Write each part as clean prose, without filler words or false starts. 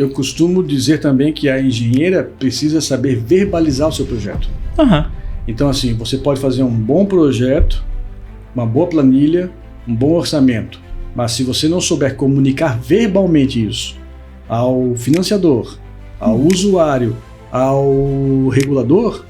eu costumo dizer também que a engenheira precisa saber verbalizar o seu projeto. Uhum. Então, assim, você pode fazer um bom projeto, uma boa planilha, um bom orçamento, mas se você não souber comunicar verbalmente isso ao financiador, ao usuário, ao regulador,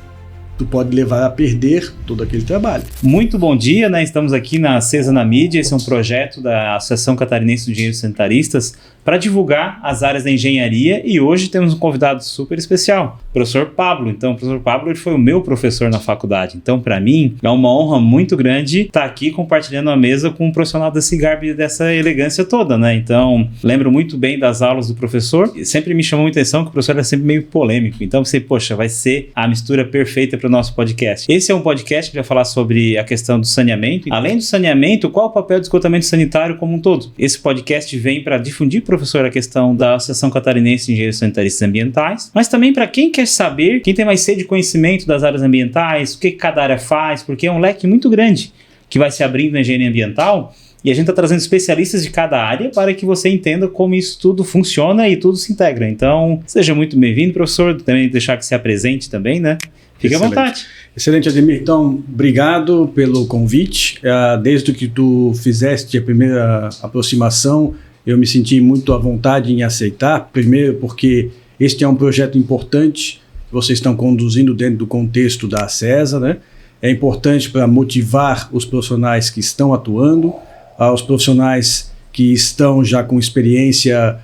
tu pode levar a perder todo aquele trabalho. Muito bom dia, né? Estamos aqui na Acesa na Mídia. Esse é um projeto da Associação Catarinense de Engenheiros Sanitaristas para divulgar as áreas da engenharia, e hoje temos um convidado super especial, o professor Pablo. Então, o professor Pablo, ele foi o meu professor na faculdade. Então, para mim, é uma honra muito grande estar aqui compartilhando a mesa com um profissional desse garbo e dessa elegância toda, né? Então, lembro muito bem das aulas do professor. E sempre me chamou muita atenção que o professor era sempre meio polêmico. Então, você, poxa, vai ser a mistura perfeita para o nosso podcast. Esse é um podcast que vai falar sobre a questão do saneamento. Além do saneamento, qual é o papel do esgotamento sanitário como um todo? Esse podcast vem para difundir, professor, a questão da Associação Catarinense de Engenheiros Sanitaristas Ambientais, mas também para quem quer saber, quem tem mais sede de conhecimento das áreas ambientais, o que cada área faz, porque é um leque muito grande que vai se abrindo na engenharia ambiental, e a gente está trazendo especialistas de cada área para que você entenda como isso tudo funciona e tudo se integra. Então, seja muito bem-vindo, professor, também deixar que se apresente também, né? Fique à vontade. Excelente, Ademir. Então, obrigado pelo convite. Desde que tu fizeste a primeira aproximação, eu me senti muito à vontade em aceitar. Primeiro porque este é um projeto importante que vocês estão conduzindo dentro do contexto da ACESA, né? É importante para motivar os profissionais que estão atuando, aos profissionais que estão já com experiência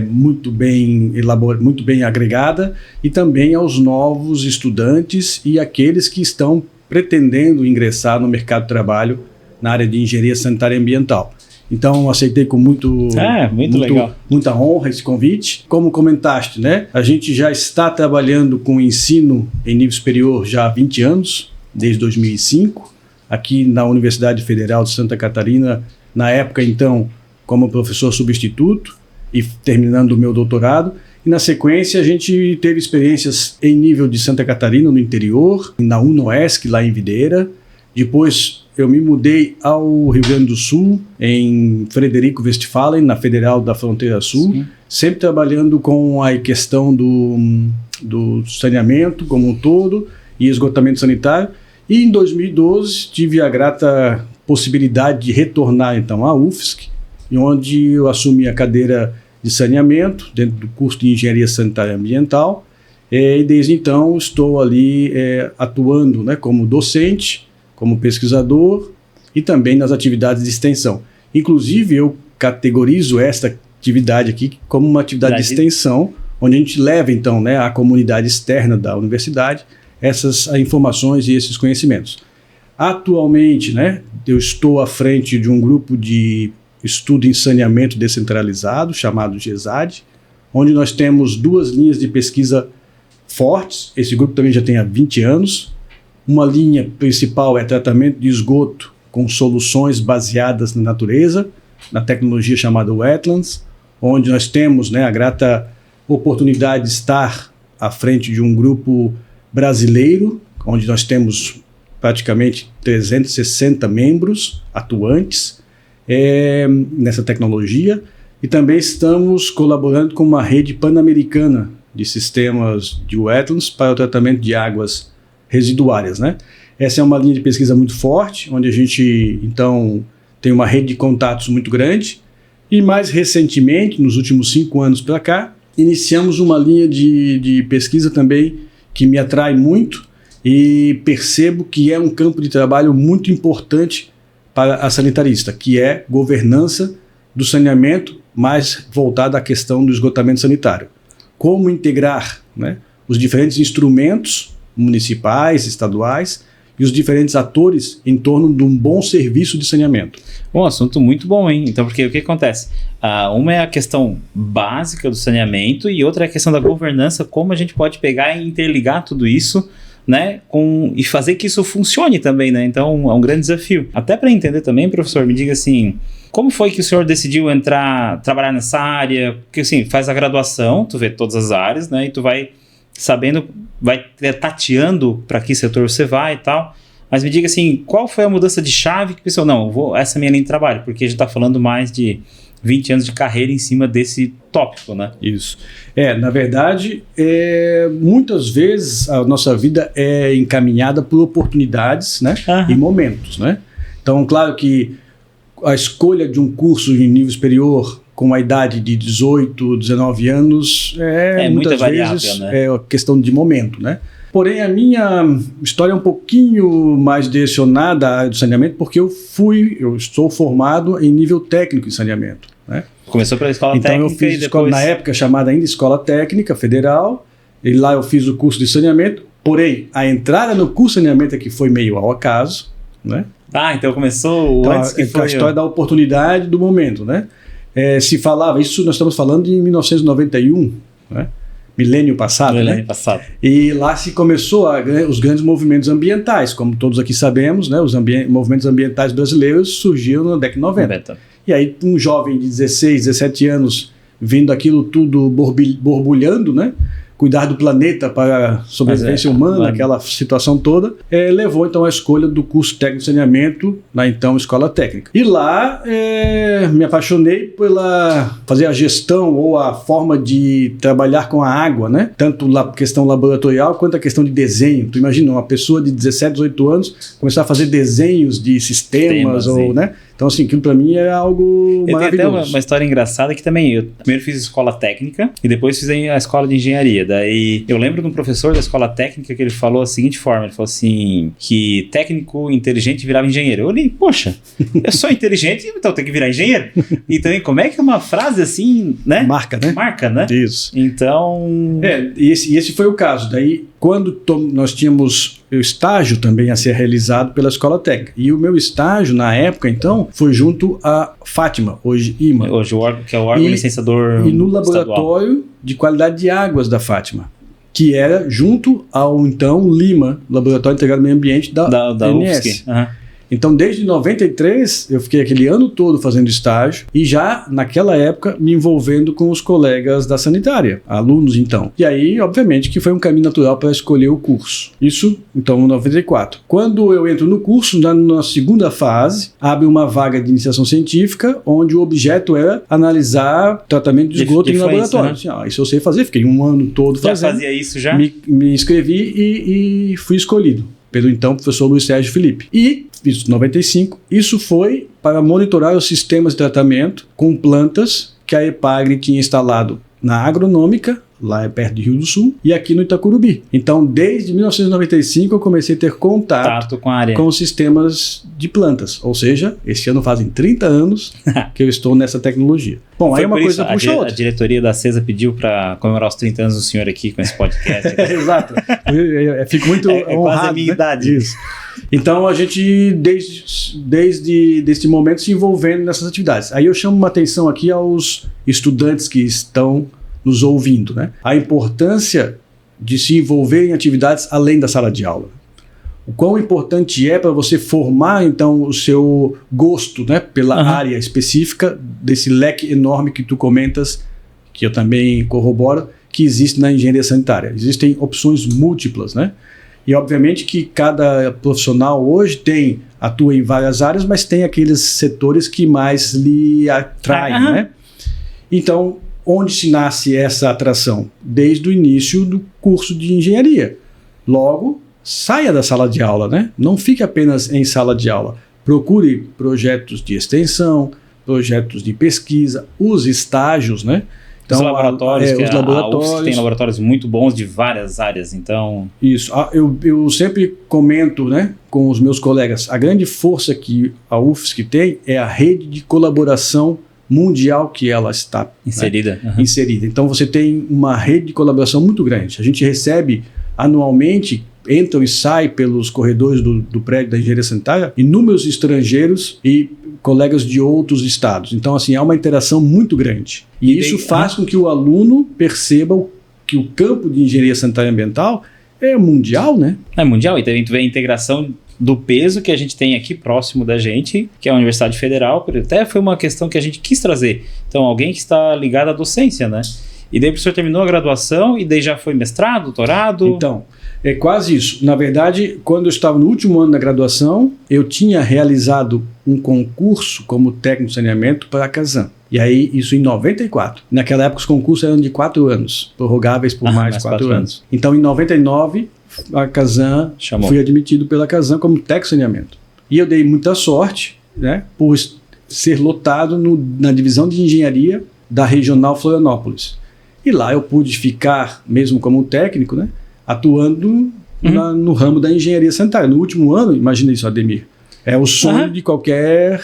muito bem elaborada, muito bem agregada, e também aos novos estudantes e aqueles que estão pretendendo ingressar no mercado de trabalho na área de engenharia sanitária e ambiental. Então, aceitei com muita honra esse convite. Como comentaste, né, a gente já está trabalhando com ensino em nível superior já há 20 anos, desde 2005, aqui na Universidade Federal de Santa Catarina, na época, então, como professor substituto e terminando o meu doutorado. E na sequência a gente teve experiências em nível de Santa Catarina, no interior, na UNOESC, lá em Videira. Depois eu me mudei ao Rio Grande do Sul, em Frederico Westphalen, na Federal da Fronteira Sul. Sim. Sempre trabalhando com a questão do saneamento como um todo e esgotamento sanitário. E em 2012 tive a grata possibilidade de retornar então à UFSC, onde eu assumi a cadeira de saneamento dentro do curso de Engenharia Sanitária e Ambiental, e desde então estou ali atuando, né, como docente, como pesquisador e também nas atividades de extensão. Inclusive eu categorizo esta atividade aqui como uma atividade de extensão, onde a gente leva então, né, à comunidade externa da universidade essas informações e esses conhecimentos. Atualmente, né, eu estou à frente de um grupo de estudo em saneamento descentralizado, chamado GESAD, onde nós temos 2 linhas de pesquisa fortes. Esse grupo também já tem há 20 anos. Uma linha principal é tratamento de esgoto com soluções baseadas na natureza, na tecnologia chamada Wetlands, onde nós temos, né, a grata oportunidade de estar à frente de um grupo brasileiro, onde nós temos praticamente 360 membros atuantes nessa tecnologia, e também estamos colaborando com uma rede pan-americana de sistemas de wetlands para o tratamento de águas residuárias, né? Essa é uma linha de pesquisa muito forte, onde a gente então tem uma rede de contatos muito grande, e mais recentemente, nos últimos 5 anos para cá, iniciamos uma linha de pesquisa também que me atrai muito, e percebo que é um campo de trabalho muito importante para a sanitarista, que é governança do saneamento, mais voltada à questão do esgotamento sanitário. Como integrar, né, os diferentes instrumentos municipais, estaduais e os diferentes atores em torno de um bom serviço de saneamento. Um assunto muito bom, hein? Então, porque o que acontece? Uma é a questão básica do saneamento e outra é a questão da governança, como a gente pode pegar e interligar tudo isso, né, e fazer que isso funcione também, né? Então, é um grande desafio. Até para entender também, professor, me diga assim, como foi que o senhor decidiu trabalhar nessa área? Porque, assim, faz a graduação, tu vê todas as áreas, né, e tu vai sabendo, vai tateando para que setor você vai e tal. Mas me diga assim, qual foi a mudança de chave que pensou, não, essa é a minha linha de trabalho, porque a gente está falando mais de 20 anos de carreira em cima desse utópico, né? Isso. Na verdade, muitas vezes a nossa vida é encaminhada por oportunidades, né? E momentos, né? Então, claro que a escolha de um curso em nível superior com a idade de 18, 19 anos muitas vezes né? É questão de momento, né? Porém, a minha história é um pouquinho mais direcionada à área do saneamento, porque eu estou formado em nível técnico em saneamento, né? Começou pela escola técnica. Então eu fiz escola, na época chamada ainda Escola Técnica Federal, e lá eu fiz o curso de saneamento, porém a entrada no curso de saneamento é que foi meio ao acaso, né? Então começou antes que foi... A história da oportunidade do momento, né? Se falava, isso nós estamos falando de 1991, né? Milênio passado, né? E lá se começou os grandes movimentos ambientais, como todos aqui sabemos, né? Os movimentos ambientais brasileiros surgiram na década de 90. E aí um jovem de 16, 17 anos, vendo aquilo tudo borbulhando, né? Cuidar do planeta para a sobrevivência humana, aquela situação toda, levou então à escolha do curso técnico de saneamento na então Escola Técnica. E lá me apaixonei pela fazer a gestão ou a forma de trabalhar com a água, né? Tanto a questão laboratorial quanto a questão de desenho. Tu imagina uma pessoa de 17, 18 anos começar a fazer desenhos de sistemas ou, né? Então, assim, aquilo para mim é algo maravilhoso. Tem até uma história engraçada que também, eu primeiro fiz escola técnica e depois fiz a escola de engenharia. Daí, eu lembro de um professor da escola técnica que ele falou da seguinte forma, ele falou assim, que técnico inteligente virava engenheiro. Eu olhei, poxa, eu sou inteligente, então eu tenho que virar engenheiro. Então, como é que é uma frase assim, né? Marca, né? Marca, né? Isso. Então... E esse foi o caso. Daí, quando nós tínhamos o estágio também a ser realizado pela Escola Técnica. E o meu estágio, na época, então, foi junto à Fátima, hoje IMA. Hoje o órgão, que é o órgão licenciador E no laboratório estadual de qualidade de águas da Fátima, que era junto ao, então, LIMA, Laboratório Integrado do Meio Ambiente da ANS. Então, desde 93, eu fiquei aquele ano todo fazendo estágio e já, naquela época, me envolvendo com os colegas da sanitária, alunos, então. E aí, obviamente, que foi um caminho natural para escolher o curso. Isso, então, em 94. Quando eu entro no curso, na segunda fase, abre uma vaga de iniciação científica, onde o objeto era analisar tratamento de esgoto em laboratório. Assim, isso eu sei fazer, fiquei um ano todo fazendo. Já fazia isso já? Me inscrevi e fui escolhido pelo então professor Luiz Sérgio Felipe. E fiz 95. Isso foi para monitorar os sistemas de tratamento com plantas que a EPAGRE tinha instalado na Agronômica, lá perto de Rio do Sul, e aqui no Itacurubi. Então, desde 1995, eu comecei a ter contato com a área, com os sistemas de plantas. Ou seja, esse ano fazem 30 anos que eu estou nessa tecnologia. Bom, aí uma coisa puxa outra. A diretoria da CESA pediu para comemorar os 30 anos do senhor aqui com esse podcast. Exato. Eu fico muito honrado. Quase a minha idade. Isso. Então, a gente, desde este momento, se envolvendo nessas atividades. Aí eu chamo uma atenção aqui aos estudantes que estão nos ouvindo, né? A importância de se envolver em atividades além da sala de aula. O quão importante é para você formar, então, o seu gosto, né, pela área específica desse leque enorme que tu comentas, que eu também corroboro, que existe na engenharia sanitária. Existem opções múltiplas, né? E, obviamente, que cada profissional hoje atua em várias áreas, mas tem aqueles setores que mais lhe atraem, né? Então, onde se nasce essa atração? Desde o início do curso de engenharia. Logo, saia da sala de aula, né? Não fique apenas em sala de aula. Procure projetos de extensão, projetos de pesquisa, os estágios, né? Então, os laboratórios, tem laboratórios muito bons de várias áreas, então... Isso. Eu sempre comento, né, com os meus colegas, a grande força que a UFSC tem é a rede de colaboração mundial que ela está inserida. Né? Inserida. Então você tem uma rede de colaboração muito grande. A gente recebe anualmente, entra e sai pelos corredores do prédio da engenharia sanitária, inúmeros estrangeiros e colegas de outros estados. Então, assim, há uma interação muito grande. E isso faz com que o aluno perceba que o campo de engenharia sanitária e ambiental é mundial, né? É mundial, e também tu vê a integração do peso que a gente tem aqui próximo da gente, que é a Universidade Federal, até foi uma questão que a gente quis trazer. Então, alguém que está ligado à docência, né? E daí o professor terminou a graduação e daí já foi mestrado, doutorado? Então, é quase isso. Na verdade, quando eu estava no último ano da graduação, eu tinha realizado um concurso como técnico de saneamento para a Casan. E aí, isso em 94. Naquela época, os concursos eram de 4 anos, prorrogáveis por mais 4 anos. Então, em 99, a Kazan, fui admitido pela Kazan como técnico de saneamento. E eu dei muita sorte, né, por ser lotado na divisão de engenharia da Regional Florianópolis. E lá eu pude ficar, mesmo como técnico, né, atuando no ramo da engenharia sanitária. No último ano, imagina isso, Ademir, é o sonho de qualquer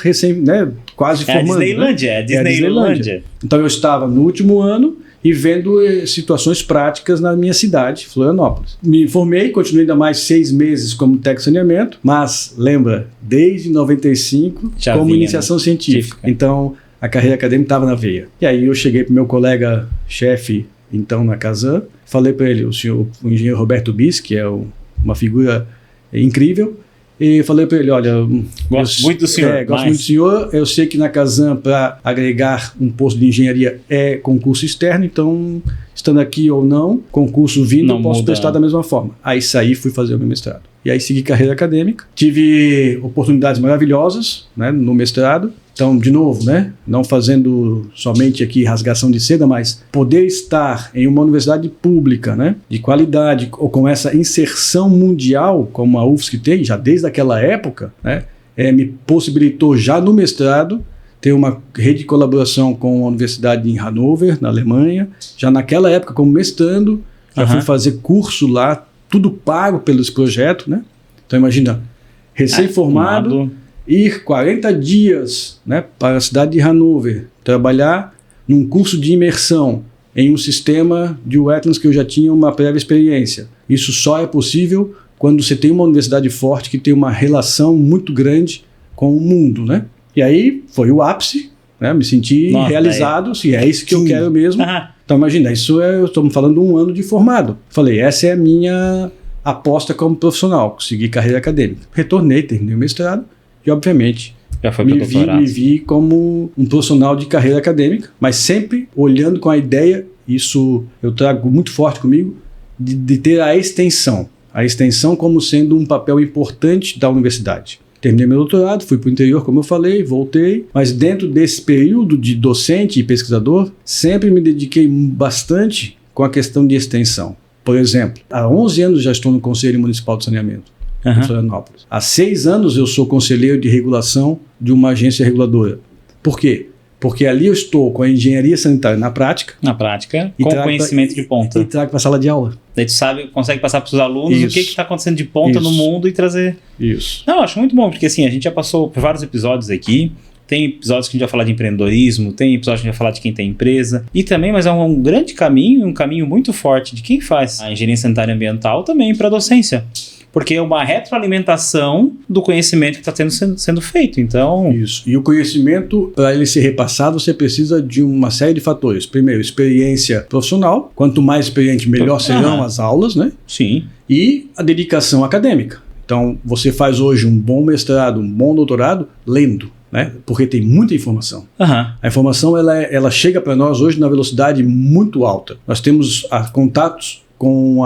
quase formando. A Disneylândia. Então eu estava no último ano e vendo situações práticas na minha cidade, Florianópolis. Me formei, continuei ainda mais 6 meses como técnico de saneamento, mas lembra, desde 95 como iniciação científica. Então a carreira acadêmica estava na veia. E aí eu cheguei para o meu colega chefe, então na Kazan, falei para ele, o engenheiro Roberto Bis, que é uma figura incrível, e falei para ele, olha, gosto muito do senhor. Gosto muito do senhor. Eu sei que na Kazan, para agregar um posto de engenharia, é concurso externo, então, estando aqui ou não, concurso vindo, eu posso prestar da mesma forma. Aí saí e fui fazer o meu mestrado. E aí segui carreira acadêmica. Tive oportunidades maravilhosas, né, no mestrado. Então, de novo, né, não fazendo somente aqui rasgação de seda, mas poder estar em uma universidade pública, né, de qualidade, ou com essa inserção mundial, como a UFSC tem, já desde aquela época, né, me possibilitou já no mestrado ter uma rede de colaboração com a universidade em Hannover, na Alemanha. Já naquela época, como mestrando, já fui fazer curso lá, tudo pago pelos projetos, né? Então, imagina, recém-formado, ir 40 dias, né, para a cidade de Hannover, trabalhar num curso de imersão em um sistema de wetlands que eu já tinha uma prévia experiência. Isso só é possível quando você tem uma universidade forte que tem uma relação muito grande com o mundo, né? E aí foi o ápice, né? Me senti realizado, se é isso que eu quero mesmo. Então imagina, estamos falando de 1 ano de formado. Falei, essa é a minha aposta como profissional, consegui carreira acadêmica. Retornei, terminei o mestrado e obviamente me vi como um profissional de carreira acadêmica, mas sempre olhando com a ideia, isso eu trago muito forte comigo, de ter a extensão como sendo um papel importante da universidade. Terminei meu doutorado, fui para o interior, como eu falei, voltei, mas dentro desse período de docente e pesquisador, sempre me dediquei bastante com a questão de extensão. Por exemplo, há 11 anos já estou no Conselho Municipal de Saneamento, em Florianópolis. Há 6 anos eu sou conselheiro de regulação de uma agência reguladora. Por quê? Porque ali eu estou com a engenharia sanitária na prática. Com conhecimento de ponta. E trago para a sala de aula. Daí tu consegue passar para os alunos o que está acontecendo de ponta no mundo e trazer... Isso. Não, eu acho muito bom, porque assim, a gente já passou por vários episódios aqui. Tem episódios que a gente vai falar de empreendedorismo, tem episódios que a gente vai falar de quem tem empresa. E também, mas é um grande caminho, um caminho muito forte de quem faz a engenharia sanitária e ambiental também para a docência. Porque é uma retroalimentação do conhecimento que está sendo feito. Então... Isso. E o conhecimento, para ele ser repassado, você precisa de uma série de fatores. Primeiro, experiência profissional. Quanto mais experiente, melhor serão as aulas, né? Sim. E a dedicação acadêmica. Então, você faz hoje um bom mestrado, um bom doutorado, lendo, né? Porque tem muita informação. A informação ela chega para nós hoje na velocidade muito alta. Nós temos contatos com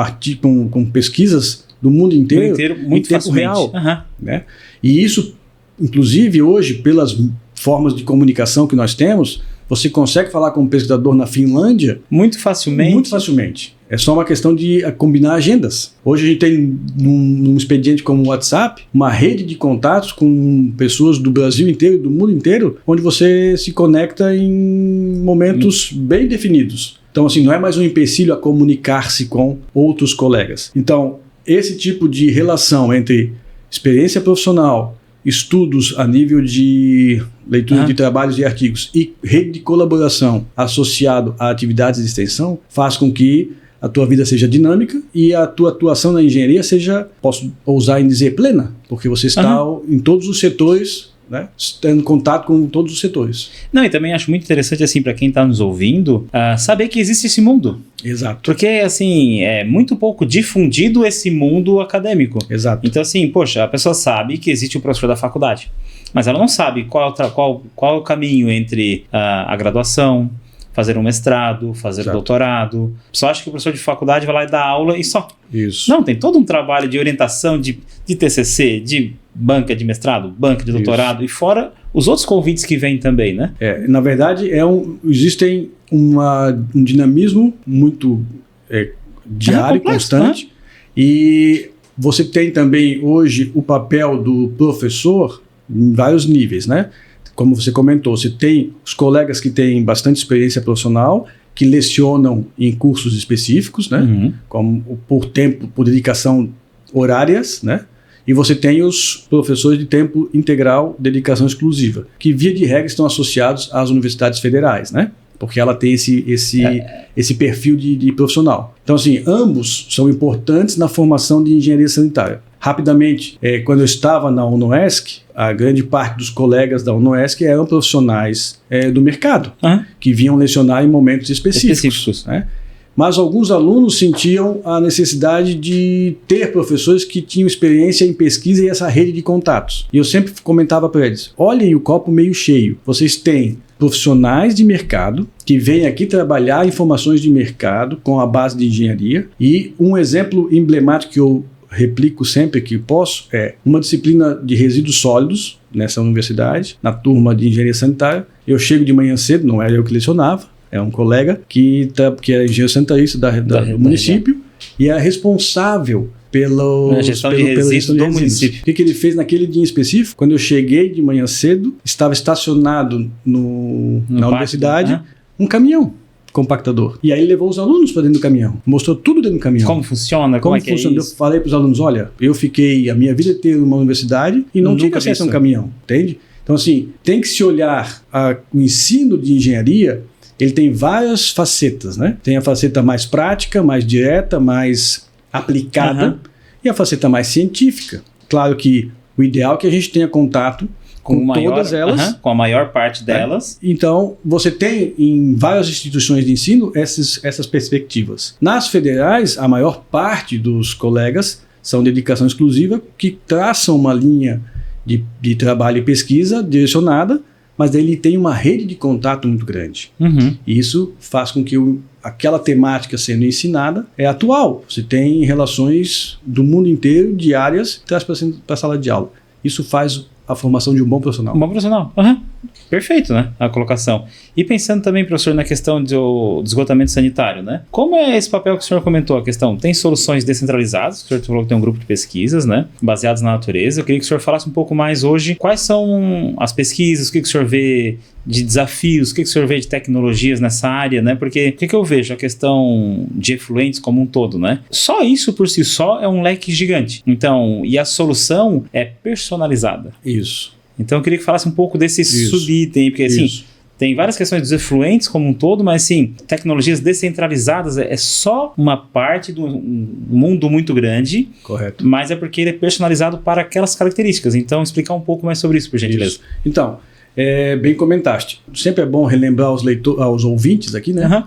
pesquisas do mundo inteiro muito em tempo facilmente. real. Né? E isso, inclusive hoje, pelas formas de comunicação que nós temos, você consegue falar com um pesquisador na Finlândia muito facilmente. Muito facilmente. É só uma questão de combinar agendas. Hoje a gente tem, num expediente como o WhatsApp, uma rede de contatos com pessoas do Brasil inteiro, do mundo inteiro, onde você se conecta em momentos bem definidos. Então, assim, não é mais um empecilho a comunicar-se com outros colegas. Então, esse tipo de relação entre experiência profissional, estudos a nível de leitura de trabalhos e artigos e rede de colaboração associado a atividades de extensão faz com que a tua vida seja dinâmica e a tua atuação na engenharia seja, posso ousar em dizer, plena, porque você está em todos os setores, né, tendo contato com todos os setores. Não, e também acho muito interessante, assim, para quem está nos ouvindo, saber que existe esse mundo. Exato. Porque, assim, é muito pouco difundido esse mundo acadêmico. Exato. Então, assim, poxa, a pessoa sabe que existe o professor da faculdade, mas ela não sabe qual é o caminho entre a graduação, fazer um mestrado, fazer um doutorado. Só acha que o professor de faculdade vai lá e dá aula e só. Isso. Não, tem todo um trabalho de orientação de TCC, de banca de mestrado, banca de doutorado, e fora os outros convites que vêm também, né? Na verdade, existem um dinamismo muito diário, complexo, constante, e você tem também hoje o papel do professor em vários níveis, né? Como você comentou, você tem os colegas que têm bastante experiência profissional, que lecionam em cursos específicos, né? Como por tempo, por dedicação horárias, né? E você tem os professores de tempo integral, dedicação exclusiva, que via de regra estão associados às universidades federais, né? Porque ela tem esse perfil de profissional. Então, assim, ambos são importantes na formação de engenharia sanitária. Rapidamente, quando eu estava na UNOESC, a grande parte dos colegas da UNOESC eram profissionais do mercado, que vinham lecionar em momentos específicos. Né? Mas alguns alunos sentiam a necessidade de ter professores que tinham experiência em pesquisa e essa rede de contatos. E eu sempre comentava para eles, olhem o copo meio cheio. Vocês têm profissionais de mercado que vêm aqui trabalhar informações de mercado com a base de engenharia. E um exemplo emblemático que eu replico sempre que posso é uma disciplina de resíduos sólidos nessa universidade, na turma de engenharia sanitária. Eu chego de manhã cedo, não era eu que lecionava, é um colega que é engenheiro sanitarista do município e é responsável pela gestão de resíduos do município. O que ele fez naquele dia em específico? Quando eu cheguei de manhã cedo, estava estacionado na universidade um caminhão compactador. E aí ele levou os alunos para dentro do caminhão. Mostrou tudo dentro do caminhão. Como funciona? Como é que funciona? Eu falei para os alunos, olha, eu fiquei a minha vida inteira numa universidade e não tive acesso a um caminhão, entende? Então, assim, tem que se olhar o ensino de engenharia, ele tem várias facetas, né? Tem a faceta mais prática, mais direta, mais aplicada e a faceta mais científica. Claro que o ideal é que a gente tenha contato com todas elas. Com a maior parte delas. Então, você tem em várias instituições de ensino essas perspectivas. Nas federais, a maior parte dos colegas são de dedicação exclusiva que traçam uma linha de trabalho e pesquisa direcionada, mas daí ele tem uma rede de contato muito grande. E isso faz com que aquela temática sendo ensinada é atual. Você tem relações do mundo inteiro, diárias, traz para a sala de aula. Isso faz a formação de um bom profissional. Um bom profissional. Perfeito, né? A colocação. E pensando também, professor, na questão do esgotamento sanitário, né? Como é esse papel que o senhor comentou? A questão, tem soluções descentralizadas, o senhor falou que tem um grupo de pesquisas, né? Baseadas na natureza. Eu queria que o senhor falasse um pouco mais hoje quais são as pesquisas, o que o senhor vê de desafios, o que o senhor vê de tecnologias nessa área, né? Porque o que eu vejo? A questão de efluentes como um todo, né? Só isso por si só é um leque gigante. Então, e a solução é personalizada. Isso. Então eu queria que falasse um pouco desse subitem, porque assim, tem várias questões dos efluentes como um todo, mas sim, tecnologias descentralizadas é só uma parte do mundo muito grande. Correto. Mas é porque ele é personalizado para aquelas características. Então explicar um pouco mais sobre isso, por gentileza. Isso. Então, bem comentaste. Sempre é bom relembrar aos ouvintes aqui, né?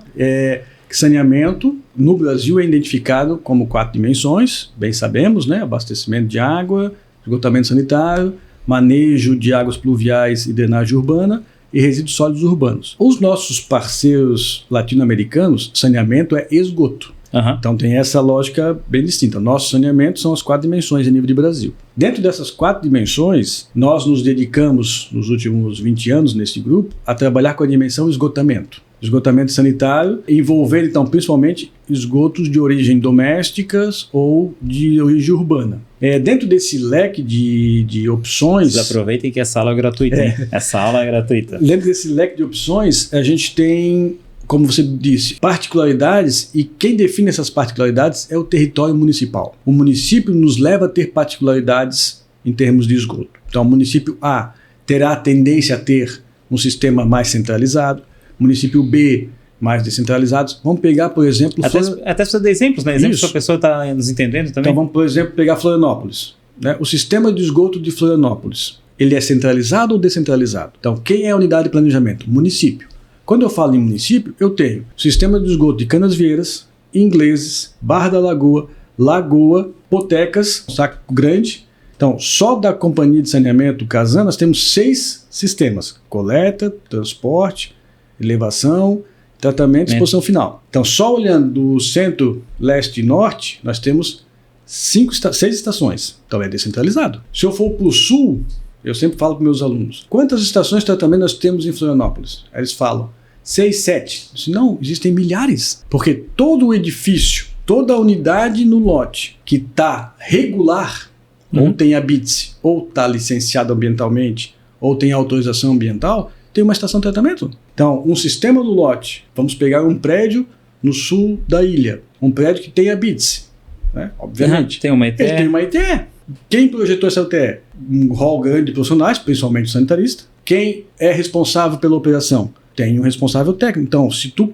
Que saneamento no Brasil é identificado como 4 dimensões, bem sabemos, né? Abastecimento de água, esgotamento sanitário, manejo de águas pluviais e drenagem urbana e resíduos sólidos urbanos. Os nossos parceiros latino-americanos, saneamento é esgoto. Então tem essa lógica bem distinta. Nosso saneamento são as 4 dimensões a nível de Brasil. Dentro dessas 4 dimensões, nós nos dedicamos, nos últimos 20 anos nesse grupo, a trabalhar com a dimensão esgotamento. Esgotamento sanitário, envolvendo então principalmente esgotos de origem domésticas ou de origem urbana. Dentro desse leque de opções... Vocês aproveitem que essa aula é gratuita, hein? Essa aula é gratuita. Dentro desse leque de opções, a gente tem, como você disse, particularidades, e quem define essas particularidades é o território municipal. O município nos leva a ter particularidades em termos de esgoto. Então, o município A terá a tendência a ter um sistema mais centralizado, município B mais descentralizados. Vamos pegar, por exemplo... Até se você der exemplos, né? Exemplos que a pessoa está nos entendendo também. Então vamos, por exemplo, pegar Florianópolis. Né? O sistema de esgoto de Florianópolis, ele é centralizado ou descentralizado? Então, quem é a unidade de planejamento? Município. Quando eu falo em município, eu tenho sistema de esgoto de Canasvieiras, Ingleses, Barra da Lagoa, Lagoa, Potecas, Saco Grande. Então, só da Companhia de Saneamento Casan, nós temos 6 sistemas. Coleta, transporte, elevação, tratamento e exposição final. Então, só olhando do centro, leste e norte, nós temos 6 estações. Então, é descentralizado. Se eu for para o sul, eu sempre falo para meus alunos, quantas estações de tratamento nós temos em Florianópolis? Aí eles falam, 6, 7. Eu disse, não, existem milhares. Porque todo o edifício, toda a unidade no lote que está regular, ou tem a BITS, ou está licenciado ambientalmente, ou tem autorização ambiental, tem uma estação de tratamento. Então, um sistema no lote, vamos pegar um prédio no sul da ilha, um prédio que tem a BITS, né? Obviamente. Tem uma ITE. Ele tem uma ITE. Quem projetou essa ITE? Um hall grande de profissionais, principalmente o sanitarista. Quem é responsável pela operação? Tem um responsável técnico. Então, se tu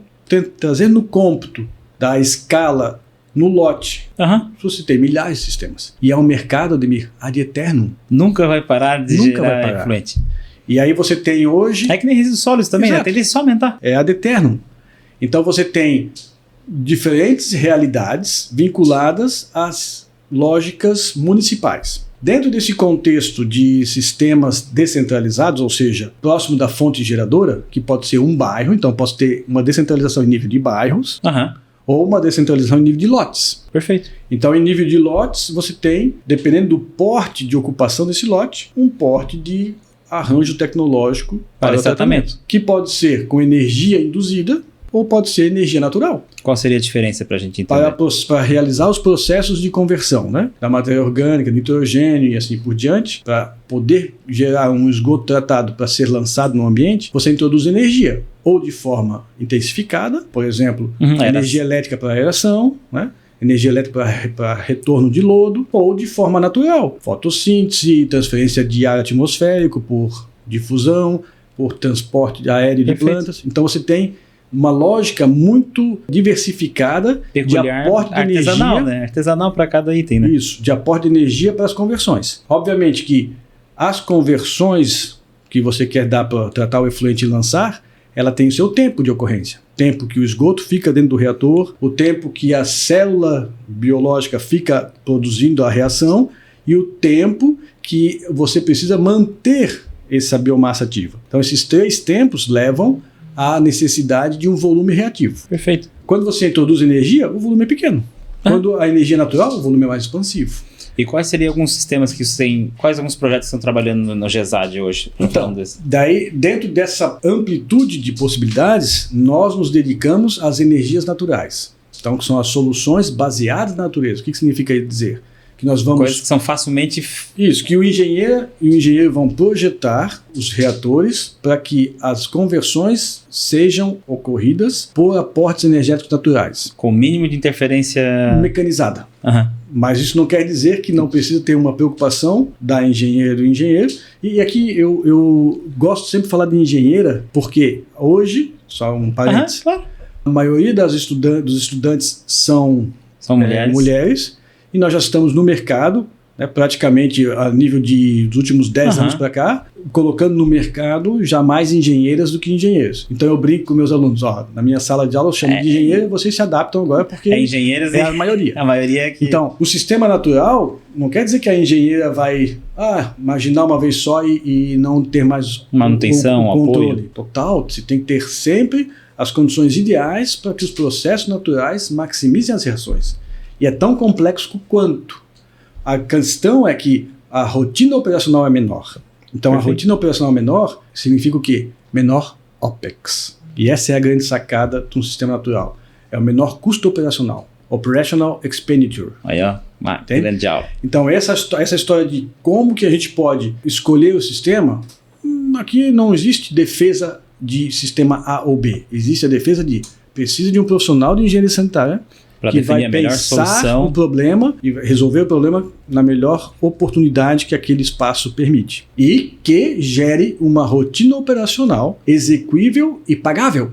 trazer no cômputo da escala no lote, você tem milhares de sistemas. E é um mercado, Ademir, ad eternum. Nunca vai parar de gerar efluente. E aí você tem hoje... É que nem resíduos sólidos também, né? Tem que só aumentar. É ad eternum. Então você tem diferentes realidades vinculadas às lógicas municipais. Dentro desse contexto de sistemas descentralizados, ou seja, próximo da fonte geradora, que pode ser um bairro, então posso ter uma descentralização em nível de bairros, ou uma descentralização em nível de lotes. Perfeito. Então, em nível de lotes, você tem, dependendo do porte de ocupação desse lote, um porte de arranjo tecnológico para o tratamento. Que pode ser com energia induzida ou pode ser energia natural. Qual seria a diferença para a gente entender? Para realizar os processos de conversão, né? Da matéria orgânica, nitrogênio e assim por diante, para poder gerar um esgoto tratado para ser lançado no ambiente, você introduz energia, ou de forma intensificada, por exemplo, energia elétrica para aeração, né? Energia elétrica para retorno de lodo, ou de forma natural, fotossíntese, transferência de ar atmosférico por difusão, por transporte aéreo de plantas. Então você tem uma lógica muito diversificada de aporte de artesanal, energia. Né? Artesanal para cada item, né? Isso, de aporte de energia para as conversões. Obviamente que as conversões que você quer dar para tratar o efluente e lançar, ela tem o seu tempo de ocorrência. Tempo que o esgoto fica dentro do reator, o tempo que a célula biológica fica produzindo a reação e o tempo que você precisa manter essa biomassa ativa. Então, esses 3 tempos levam à necessidade de um volume reativo. Perfeito. Quando você introduz energia, o volume é pequeno. Quando a energia é natural, o volume é mais expansivo. E quais seriam alguns sistemas que você tem, quais alguns projetos estão trabalhando no GESAD hoje? Então, daí, dentro dessa amplitude de possibilidades, nós nos dedicamos às energias naturais. Então, que são as soluções baseadas na natureza. O que significa dizer? Que nós vamos... Coisas que são facilmente... Isso, que o engenheiro e o engenheiro vão projetar os reatores para que as conversões sejam ocorridas por aportes energéticos naturais. Com o mínimo de interferência... Mecanizada. Mas isso não quer dizer que não precisa ter uma preocupação da engenheiro e engenheiro. E aqui eu gosto sempre de falar de engenheira, porque hoje, só um parênteses, claro. A maioria dos estudantes são mulheres. E nós já estamos no mercado, né, praticamente a nível dos últimos 10 anos para cá, colocando no mercado já mais engenheiras do que engenheiros. Então eu brinco com meus alunos, na minha sala de aula eu chamo de engenheiro, vocês se adaptam agora porque engenheiras é a maioria. A maioria é que... Então, o sistema natural não quer dizer que a engenheira vai imaginar uma vez só e não ter mais manutenção, o controle. Apoio. Total, você tem que ter sempre as condições ideais para que os processos naturais maximizem as reações. E é tão complexo quanto. A questão é que a rotina operacional é menor. Então, a rotina operacional menor significa o quê? Menor OPEX. E essa é a grande sacada de um sistema natural. É o menor custo operacional. Operational Expenditure. Aí, ó. Grande aula. Então, essa história de como que a gente pode escolher o sistema, aqui não existe defesa de sistema A ou B. Existe a defesa de precisa de um profissional de engenharia sanitária que vai pensar o problema e resolver o problema na melhor oportunidade que aquele espaço permite. E que gere uma rotina operacional execuível e pagável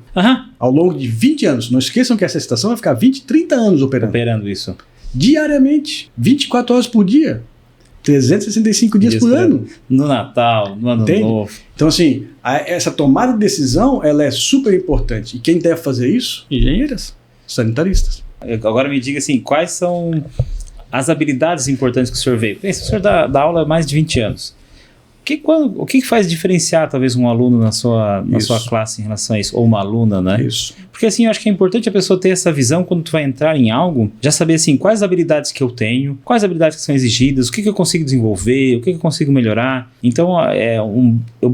ao longo de 20 anos. Não esqueçam que essa estação vai ficar 20, 30 anos operando isso. Diariamente, 24 horas por dia, 365 dias por ano. No Natal, no Ano Novo. Então, assim, essa tomada de decisão ela é super importante. E quem deve fazer isso? Engenheiras, sanitaristas. Agora me diga assim, quais são as habilidades importantes que o senhor veio? O senhor dá aula há mais de 20 anos. O que faz diferenciar talvez um aluno na sua classe em relação a isso? Ou uma aluna, né? Isso. Porque assim, eu acho que é importante a pessoa ter essa visão quando tu vai entrar em algo, já saber assim, quais habilidades que eu tenho, quais habilidades que são exigidas, o que eu consigo desenvolver, o que eu consigo melhorar. Então, eu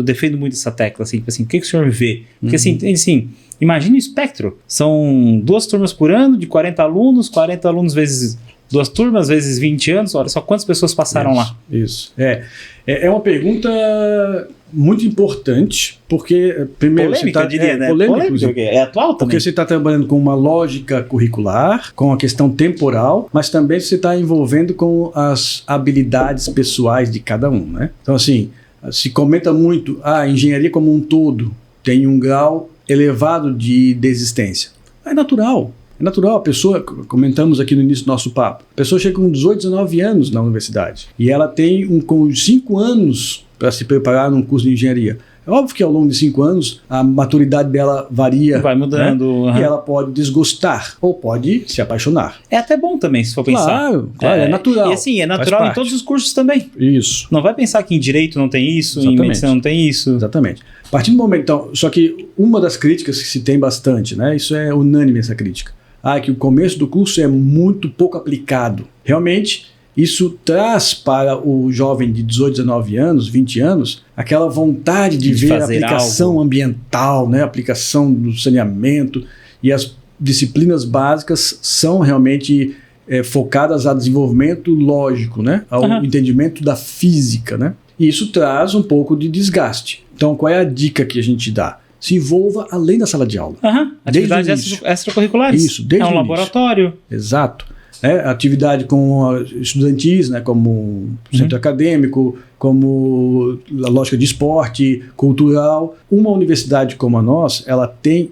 defendo muito essa tecla, assim, o que o senhor vê? Porque assim, imagine o espectro. São 2 turmas por ano, de 40 alunos vezes 2 turmas, vezes 20 anos, olha só quantas pessoas passaram lá. Isso. É uma pergunta muito importante, porque primeiro polêmica, você eu diria, né? Polêmica, é atual também. Porque você está trabalhando com uma lógica curricular, com a questão temporal, mas também você está envolvendo com as habilidades pessoais de cada um, né? Então, assim, se comenta muito, a engenharia como um todo tem um grau elevado de desistência. É natural. É natural, a pessoa, comentamos aqui no início do nosso papo, a pessoa chega com 18, 19 anos na universidade e ela tem com 5 anos para se preparar num curso de engenharia. É óbvio que ao longo de 5 anos a maturidade dela varia. Vai mudando. Né? E ela pode desgostar ou pode se apaixonar. É até bom também, se for pensar. Claro, é natural. E assim, é natural em todos os cursos também. Isso. Não vai pensar que em direito não tem isso, Exatamente. Em medicina não tem isso. Exatamente. A partir do momento, então, só que uma das críticas que se tem bastante, né? Isso é unânime essa crítica. Que o começo do curso é muito pouco aplicado. Realmente, isso traz para o jovem de 18, 19 anos, 20 anos, aquela vontade de ver a aplicação ambiental, né? A aplicação do saneamento, e as disciplinas básicas são realmente focadas a desenvolvimento lógico, né? Ao entendimento da física, né? E isso traz um pouco de desgaste. Então, qual é a dica que a gente dá? Se envolva além da sala de aula. Atividades extracurriculares. Isso, desde o laboratório. Exato. Atividade com estudantis, né, como centro acadêmico, como a lógica de esporte, cultural. Uma universidade como a nossa, ela tem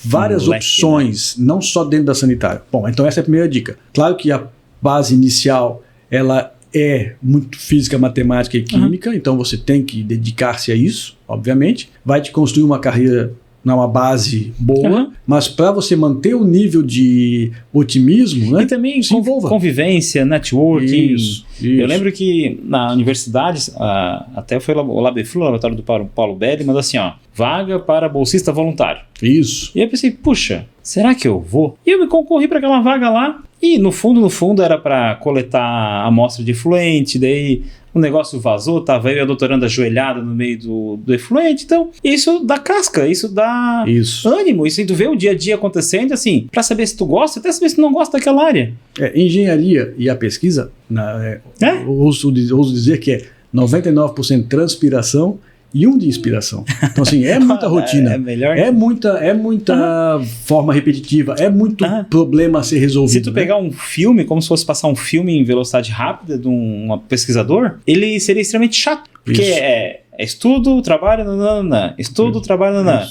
várias opções, né? Não só dentro da sanitária. Bom, então essa é a primeira dica. Claro que a base inicial, ela é muito física, matemática e química, então você tem que dedicar-se a isso, obviamente. Vai te construir uma carreira numa base boa, mas para você manter o nível de otimismo, né, e também se envolva. Convivência, networking. Isso. Eu lembro que na universidade, até foi o LabFlu, o laboratório do Paulo Belli, mandou assim, vaga para bolsista voluntário. Isso. E eu pensei, puxa, será que eu vou? E eu me concorri para aquela vaga lá, e no fundo era para coletar a amostra de efluente, daí o negócio vazou, tava eu e a doutoranda ajoelhada no meio do efluente, então isso dá casca, isso dá ânimo, isso aí tu vê o dia a dia acontecendo, assim, para saber se tu gosta, até saber se tu não gosta daquela área. Engenharia e a pesquisa, eu ouso dizer que é 99% transpiração e 1% de inspiração. Então, assim, é muita rotina. É muita forma repetitiva. É muito problema a ser resolvido. Se tu pegar um filme, como se fosse passar um filme em velocidade rápida de um pesquisador, ele seria extremamente chato. Porque é estudo, trabalho, nanana. Estudo, trabalho, nanana.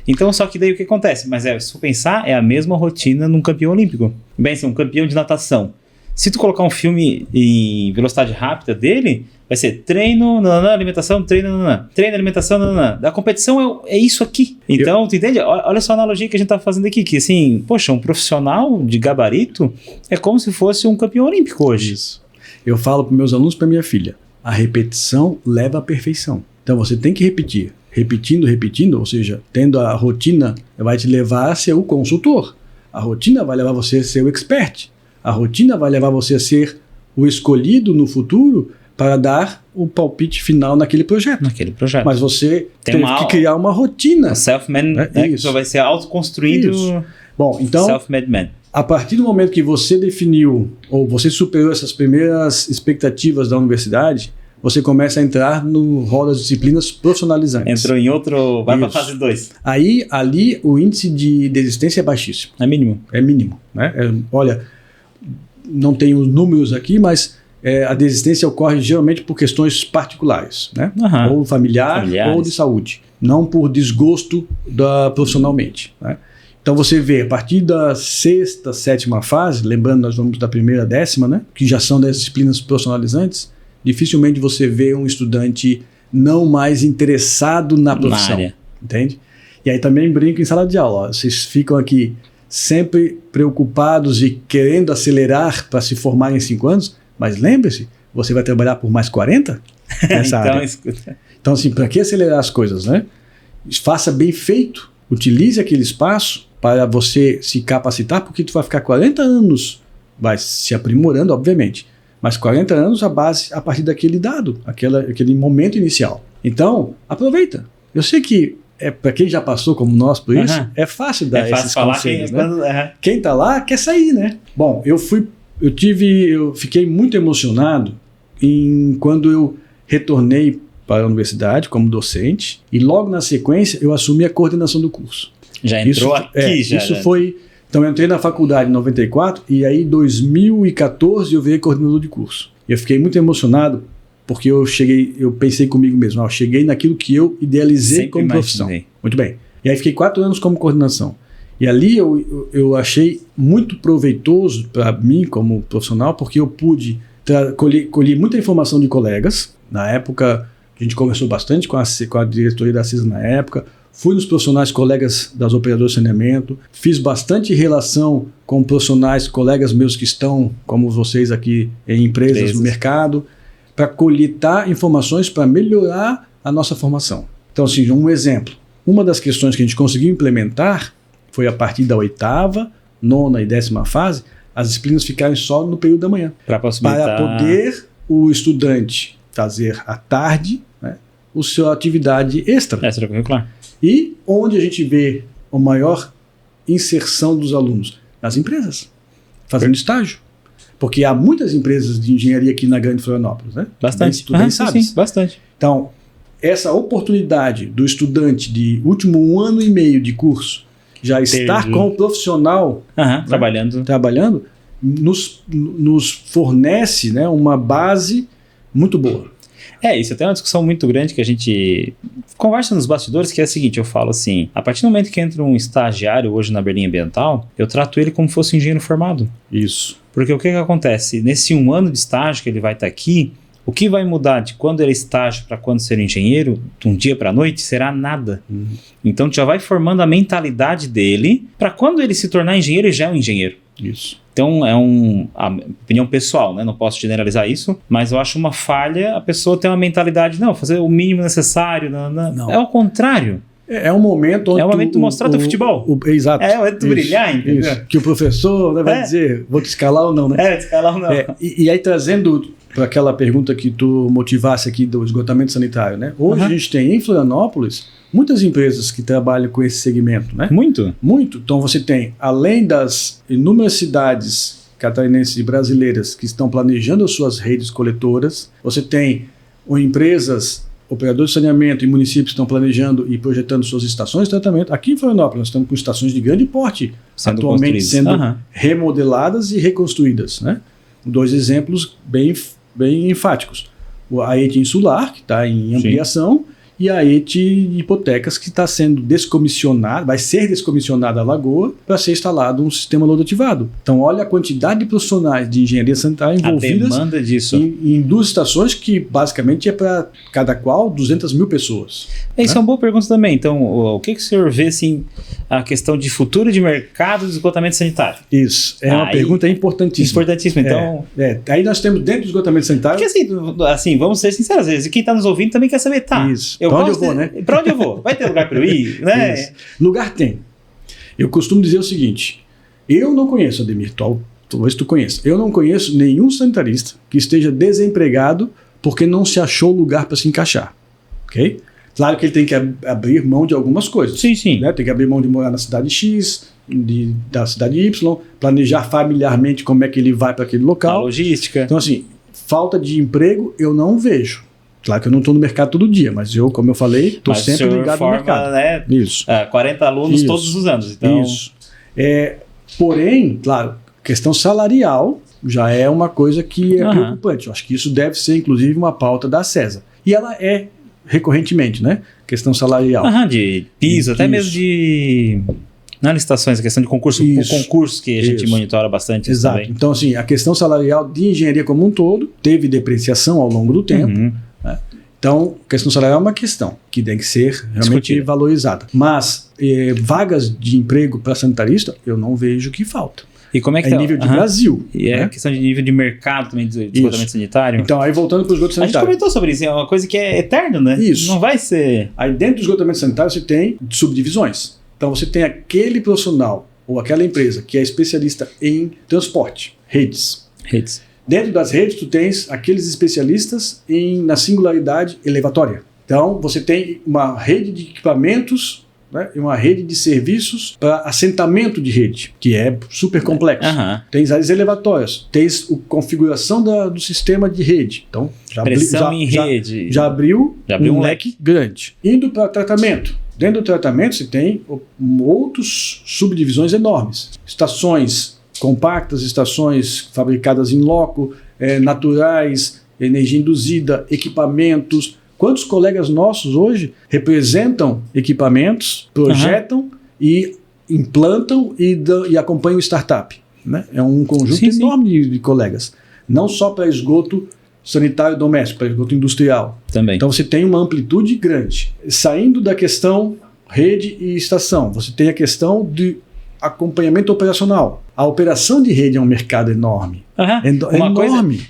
Então, só que daí o que acontece? Mas se for pensar, é a mesma rotina num campeão olímpico. Bem, assim, um campeão de natação. Se tu colocar um filme em velocidade rápida dele, vai ser treino, alimentação, treino, alimentação, A competição é isso aqui. Então, tu entende? Olha só a analogia que a gente tá fazendo aqui, que assim, poxa, um profissional de gabarito é como se fosse um campeão olímpico hoje. Isso. Eu falo para meus alunos, para minha filha, a repetição leva à perfeição. Então, você tem que repetir. Repetindo, ou seja, tendo a rotina, vai te levar a ser o consultor. A rotina vai levar você a ser o expert. A rotina vai levar você a ser o escolhido no futuro para dar o palpite final naquele projeto. Mas você tem que criar uma rotina. Self-made, né? Isso vai ser autoconstruído. Bom, então, self-made man. A partir do momento que você definiu, ou você superou essas primeiras expectativas da universidade, você começa a entrar no rol das disciplinas profissionalizantes. Entrou em outro, vai para a fase 2. Aí, ali, o índice de desistência é baixíssimo. É mínimo. Né? Olha, não tenho os números aqui, mas a desistência ocorre geralmente por questões particulares, né? Ou familiares, ou de saúde, não por desgosto profissionalmente, né? Então você vê, a partir da 6ª, 7ª fase, lembrando, nós vamos da 1ª à 10ª, né? Que já são das disciplinas profissionalizantes, dificilmente você vê um estudante não mais interessado na profissão, entende? E aí também brinco em sala de aula, vocês ficam aqui sempre preocupados e querendo acelerar para se formar em 5 anos, mas lembre-se, você vai trabalhar por mais 40? nessa área. Escuta. Então, assim, para que acelerar as coisas, né? Faça bem feito, utilize aquele espaço para você se capacitar, porque tu vai ficar 40 anos, vai se aprimorando, obviamente, mas 40 anos a base a partir daquele dado, aquele momento inicial. Então, aproveita. Eu sei que para quem já passou como nós por isso, é fácil dar esses conselhos, né? Quem está lá quer sair, né? Bom, eu fiquei muito emocionado quando eu retornei para a universidade como docente e logo na sequência eu assumi a coordenação do curso. Já entrou Isso foi... Então eu entrei na faculdade em 94 e aí em 2014 eu virei coordenador de curso. E eu fiquei muito emocionado porque eu pensei comigo mesmo, eu cheguei naquilo que eu idealizei como profissão. Muito bem. E aí fiquei 4 anos como coordenação. E ali eu achei muito proveitoso para mim como profissional, porque eu pude colher muita informação de colegas. Na época, a gente conversou bastante com a diretoria da CISA na época, fui nos profissionais colegas das operadoras de saneamento, fiz bastante relação com profissionais, colegas meus que estão, como vocês aqui, em empresas no mercado, para coletar informações para melhorar a nossa formação. Então, assim, um exemplo. Uma das questões que a gente conseguiu implementar foi a partir da 8ª, 9ª e 10ª fase, as disciplinas ficarem só no período da manhã. Para poder o estudante fazer à tarde, né, a sua atividade extra. Extracurricular. E onde a gente vê a maior inserção dos alunos? Nas empresas, fazendo estágio. Porque há muitas empresas de engenharia aqui na Grande Florianópolis, né? Bastante. Tu bem sabes. Sim, bastante. Então, essa oportunidade do estudante de último 1 ano e meio de curso já estar com o profissional né, trabalhando nos fornece, né, uma base muito boa. Isso até é uma discussão muito grande que a gente conversa nos bastidores, que é a seguinte, eu falo assim, a partir do momento que entra um estagiário hoje na Berlim Ambiental, eu trato ele como se fosse um engenheiro formado. Isso. Porque o que acontece? Nesse 1 ano de estágio que ele vai estar aqui, o que vai mudar de quando ele é estágio para quando ser engenheiro, de um dia para a noite, será nada. Então, tu já vai formando a mentalidade dele para quando ele se tornar engenheiro, ele já é um engenheiro. Isso. Então, é a opinião pessoal, né? Não posso generalizar isso, mas eu acho uma falha a pessoa ter uma mentalidade, não, fazer o mínimo necessário. Não. É o contrário. É um momento onde é o momento de mostrar teu futebol. Exato. É o momento de brilhar, entendeu? Isso. Que o professor, né, vai dizer, vou te escalar ou não, né? Te escalar ou não. E aí, trazendo para aquela pergunta que tu motivasse aqui do esgotamento sanitário, né? Hoje a gente tem em Florianópolis muitas empresas que trabalham com esse segmento, né? Muito. Então você tem, além das inúmeras cidades catarinenses e brasileiras que estão planejando as suas redes coletoras, você tem empresas, operadores de saneamento e municípios que estão planejando e projetando suas estações de tratamento. Aqui em Florianópolis nós estamos com estações de grande porte atualmente sendo remodeladas e reconstruídas, né? 2 exemplos bem enfáticos. A ET Insular, que está em ampliação, e a ET Hipotecas, que está sendo descomissionada, vai ser descomissionada a Lagoa para ser instalado um sistema lodo ativado. Então, olha a quantidade de profissionais de engenharia sanitária envolvidas em 2 estações que basicamente é para cada qual 200 mil pessoas. Isso é uma boa pergunta também. Então, o que o senhor vê assim, a questão de futuro de mercado de esgotamento sanitário? Isso, é uma pergunta importantíssima. Então... Aí nós temos dentro do esgotamento sanitário... Porque assim, vamos ser sinceros, às vezes, quem está nos ouvindo também quer saber, Isso. Para onde eu vou, né? Para onde eu vou? Vai ter lugar para eu ir? Né? Isso. Lugar tem. Eu costumo dizer o seguinte, eu não conheço, Ademir, talvez tu conheça, eu não conheço nenhum sanitarista que esteja desempregado porque não se achou lugar para se encaixar, ok? Claro que ele tem que abrir mão de algumas coisas. Sim. Né? Tem que abrir mão de morar na cidade X, da cidade Y, planejar familiarmente como é que ele vai para aquele local. A logística. Então, assim, falta de emprego eu não vejo. Claro que eu não estou no mercado todo dia, mas eu, como eu falei, estou sempre ligado no mercado. Né, Isso. 40 alunos todos os anos. Então... Isso. Porém, claro, questão salarial já é uma coisa que é preocupante. Eu acho que isso deve ser, inclusive, uma pauta da CESA. E ela é recorrentemente, né? Questão salarial. De piso, até mesmo de... Não licitações, a questão de concurso, concursos que a gente monitora bastante. Exato. Também. Então, assim, a questão salarial de engenharia como um todo teve depreciação ao longo do tempo. Né? Então, a questão salarial é uma questão que tem que ser realmente valorizada. Mas vagas de emprego para sanitarista, eu não vejo que falta. E como é que nível de Brasil. E é questão de nível de mercado também, de esgotamento sanitário. Então, aí voltando para o esgoto sanitário. A gente comentou sobre isso, é uma coisa que é eterno, né? Isso. Não vai ser... Aí dentro do esgotamento sanitário você tem subdivisões. Então, você tem aquele profissional ou aquela empresa que é especialista em transporte, redes. Dentro das redes, tu tens aqueles especialistas na singularidade elevatória. Então, você tem uma rede de equipamentos, né, e uma rede de serviços para assentamento de rede, que é super complexo. Tens áreas elevatórias, tens a configuração do sistema de rede. Então, já abriu um leque grande. Indo para tratamento. Dentro do tratamento, você tem outras subdivisões enormes. Estações compactas, estações fabricadas em loco, naturais, energia induzida, equipamentos. Quantos colegas nossos hoje representam equipamentos, projetam e implantam e acompanham startup? Né? É um conjunto enorme de colegas. Não só para esgoto sanitário doméstico, para esgoto industrial. Também. Então você tem uma amplitude grande. Saindo da questão rede e estação, você tem a questão de acompanhamento operacional. A operação de rede é um mercado enorme. Enorme.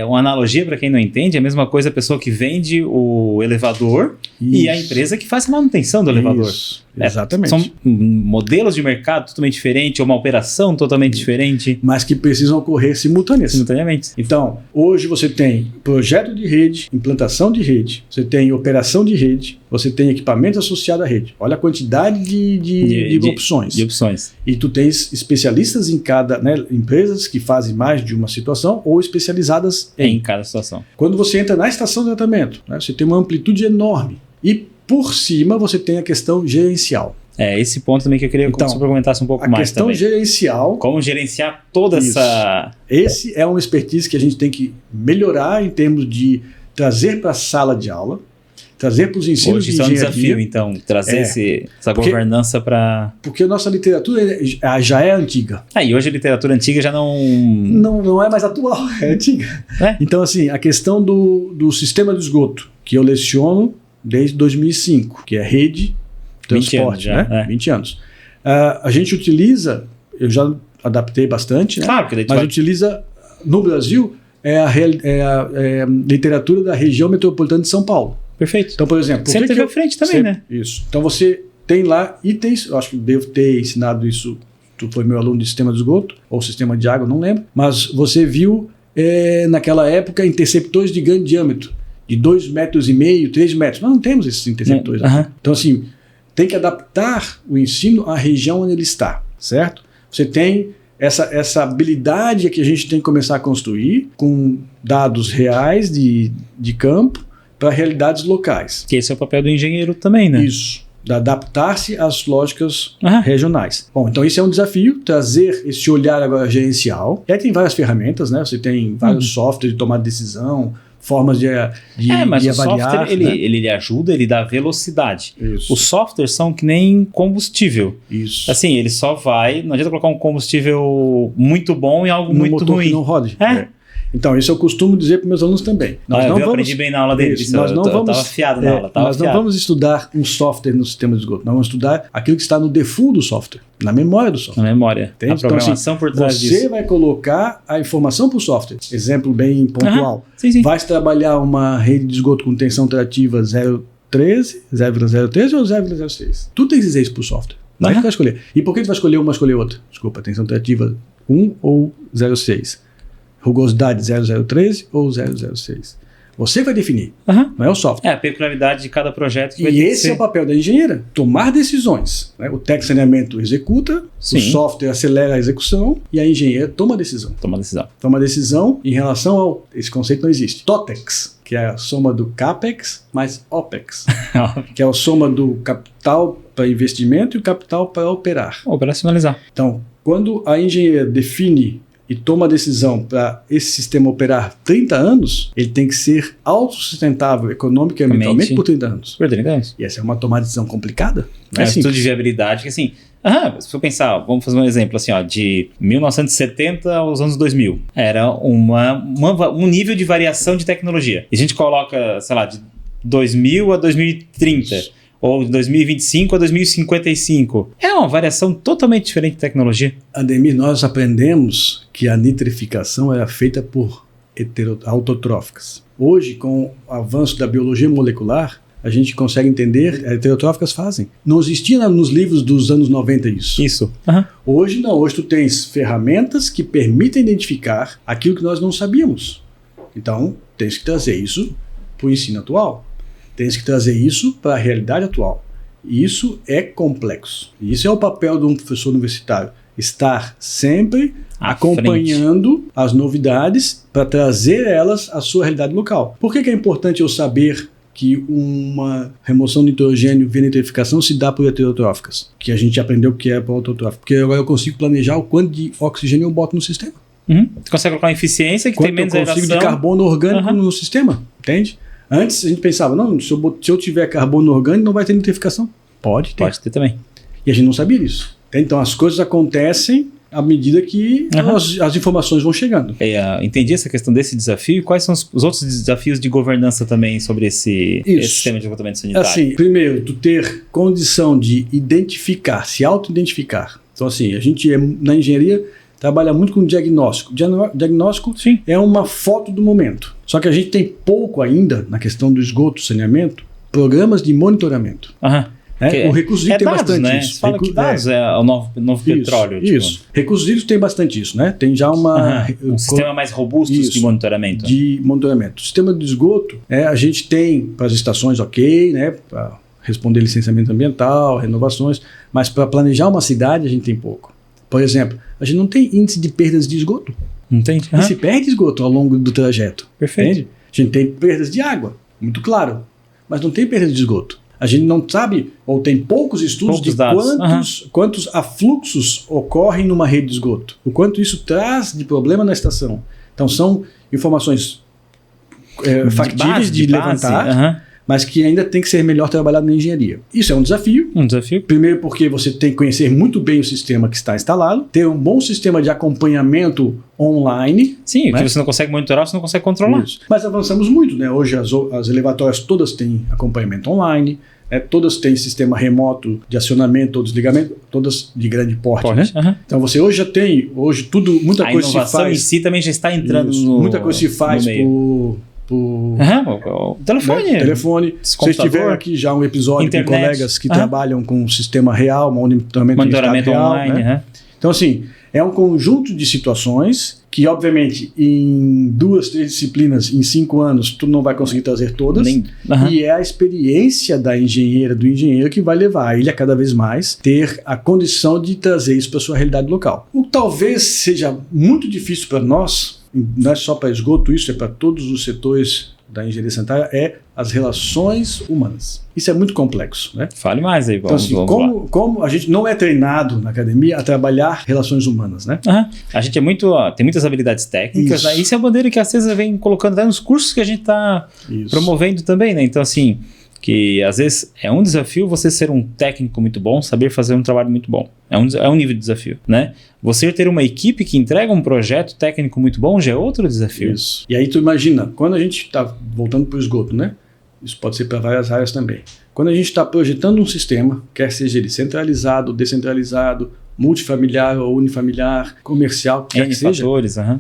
Uma analogia, para quem não entende, é a mesma coisa a pessoa que vende o elevador e a empresa que faz a manutenção do elevador. Exatamente. São modelos de mercado totalmente diferentes, ou uma operação totalmente diferente. Mas que precisam ocorrer simultaneamente. Então, hoje você tem projeto de rede, implantação de rede, você tem operação de rede, você tem equipamento associado à rede. Olha a quantidade de opções. E tu tens especialistas em cada, né, empresas que fazem mais de uma situação ou especializadas em cada situação. Quando você entra na estação de tratamento, né, você tem uma amplitude enorme. E por cima você tem a questão gerencial. Esse ponto também que eu queria que você comentasse um pouco mais. A questão gerencial. Como gerenciar toda essa... Esse é uma expertise que a gente tem que melhorar em termos de trazer para a sala de aula, trazer para os ensinos de engenharia. Hoje é um desafio, então, trazer essa governança para... Porque a nossa literatura já é antiga. E hoje a literatura antiga já não... Não é mais atual, é antiga. Então, assim, a questão do sistema de esgoto, que eu leciono desde 2005, que é rede, transporte, 20 anos. A gente utiliza, eu já adaptei bastante, né? Claro, mas utiliza, no Brasil, a literatura da região metropolitana de São Paulo. Perfeito. Então, por exemplo... Sempre teve à frente também, né? Isso. Então, você tem lá itens, eu acho que devo ter ensinado isso, tu foi meu aluno de sistema de esgoto, ou sistema de água, não lembro, mas você viu, naquela época, interceptores de grande diâmetro, de 2,5 metros, 3 metros. Nós não temos esses interceptores. Então, assim, tem que adaptar o ensino à região onde ele está, certo? Você tem essa habilidade que a gente tem que começar a construir com dados reais de campo, para realidades locais. Que esse é o papel do engenheiro também, né? Isso, de adaptar-se às lógicas regionais. Bom, então isso é um desafio, trazer esse olhar agora gerencial. E aí tem várias ferramentas, né? Você tem vários softwares de tomar decisão, formas de mas de o avaliar. Software, ele ajuda, ele dá velocidade. Isso. Os softwares são que nem combustível. Isso. Assim, ele só vai... Não adianta colocar um combustível muito bom em algo muito motor ruim. Que não rode. Então, isso eu costumo dizer para meus alunos também. Eu aprendi bem na aula deles. Eu estava afiado na aula. Nós não vamos estudar um software no sistema de esgoto. Nós vamos estudar aquilo que está no default do software, na memória do software. Na memória. Entende? A programação então, assim, por trás disso. Você vai colocar a informação para o software. Exemplo bem pontual. Sim. Vai trabalhar uma rede de esgoto com tensão trativa 0,13 ou 0,06. Tu tem que dizer isso para o software. Vai ficar escolher. E por que tu vai escolher uma, escolher outra? Desculpa, tensão trativa 1 ou 0,6. Rugosidade 0,013 ou 0,06. Você vai definir, não é o software. A peculiaridade de cada projeto. E esse é o papel da engenheira, tomar decisões. Né? O técnico de saneamento executa, o software acelera a execução e a engenheira toma a decisão. Toma a decisão em relação esse conceito não existe. TOTEX, que é a soma do CAPEX mais OPEX, que é a soma do capital para investimento e o capital para operar. Operacionalizar. Então, quando a engenheira define e toma a decisão para esse sistema operar 30 anos, ele tem que ser autossustentável econômica e ambientalmente por 30 anos. Por 30 anos. E essa é uma tomada de decisão complicada. É um estudo de viabilidade que, assim, se eu pensar, vamos fazer um exemplo, assim, de 1970 aos anos 2000, era um nível de variação de tecnologia. E a gente coloca, sei lá, de 2000 a 2030, ou 2025 a 2055. É uma variação totalmente diferente de tecnologia. Ademir, nós aprendemos que a nitrificação era feita por autotróficas. Hoje, com o avanço da biologia molecular, a gente consegue entender, heterotróficas fazem. Não existia nos livros dos anos 90 isso. Isso. Uhum. Hoje não, hoje tu tens ferramentas que permitem identificar aquilo que nós não sabíamos. Então, tens que trazer isso para o ensino atual. Tens que trazer isso para a realidade atual. E isso é complexo. E isso é o papel de um professor universitário. Estar sempre acompanhando as novidades para trazer elas à sua realidade local. Por que é importante eu saber que uma remoção de nitrogênio via nitrificação se dá por heterotróficas? Que a gente aprendeu que é por autotrófica. Porque agora eu consigo planejar o quanto de oxigênio eu boto no sistema. Você consegue colocar uma eficiência que tem menos aeração. Quanto eu consigo de carbono orgânico no sistema, entende? Antes a gente pensava, não, se eu tiver carbono orgânico não vai ter nitrificação. Pode ter. Pode ter também. E a gente não sabia disso. Então as coisas acontecem à medida que as informações vão chegando. Entendi essa questão desse desafio. Quais são os outros desafios de governança também sobre esse sistema de tratamento sanitário? Assim, primeiro, tu ter condição de identificar, se auto-identificar. Então assim, a gente na engenharia trabalha muito com diagnóstico. Diagnóstico Sim. É uma foto do momento. Só que a gente tem pouco ainda, na questão do esgoto, saneamento, programas de monitoramento. O recurso hídrico tem dados, bastante isso. Você fala que dados é o novo petróleo. Isso. Recursos hídricos tem bastante isso, né? Tem já um sistema mais robusto de monitoramento. De monitoramento. O sistema de esgoto, a gente tem para as estações né? Para responder licenciamento ambiental, renovações, mas para planejar uma cidade a gente tem pouco. Por exemplo, a gente não tem índice de perdas de esgoto. Entende? E se perde esgoto ao longo do trajeto. Perfeito. Entende? A gente tem perdas de água, muito claro, mas não tem perda de esgoto. A gente não sabe, ou tem poucos estudos de quantos afluxos ocorrem numa rede de esgoto. O quanto isso traz de problema na estação. Então são informações factíveis de levantar, mas que ainda tem que ser melhor trabalhado na engenharia. Isso é um desafio. Primeiro porque você tem que conhecer muito bem o sistema que está instalado, ter um bom sistema de acompanhamento online. Sim, né? Que você não consegue monitorar, você não consegue controlar. Isso. Mas avançamos muito, né? Hoje as elevatórias todas têm acompanhamento online, todas têm sistema remoto de acionamento ou desligamento, todas de grande porte. Né? Então você hoje já tem, muita coisa se faz. A inovação em si também já está entrando muita coisa se faz por telefone. Se você tiver aqui já um episódio internet, com colegas que trabalham com um sistema real, monitoramento real, online. Né? Então, assim, é um conjunto de situações que, obviamente, em 2, 3 disciplinas, em 5 anos, tu não vai conseguir trazer todas. E é a experiência da engenheira, do engenheiro, que vai levar ele a cada vez mais ter a condição de trazer isso para a sua realidade local. O que talvez seja muito difícil para nós, não é só para esgoto, isso é para todos os setores da engenharia sanitária, é as relações humanas. Isso é muito complexo, né? Fale mais aí, vamos, então, assim, como a gente não é treinado na academia a trabalhar relações humanas, né? A gente tem muitas habilidades técnicas, né? Isso é a bandeira que a CESA vem colocando até nos cursos que a gente está promovendo também, né? Então, assim, que às vezes é um desafio você ser um técnico muito bom, saber fazer um trabalho muito bom. É um nível de desafio, né? Você ter uma equipe que entrega um projeto técnico muito bom já é outro desafio. Isso. E aí tu imagina, quando a gente está voltando para o esgoto, né? Isso pode ser para várias áreas também. Quando a gente está projetando um sistema, quer seja ele centralizado, descentralizado, multifamiliar ou unifamiliar, comercial, quer que seja, fatores, a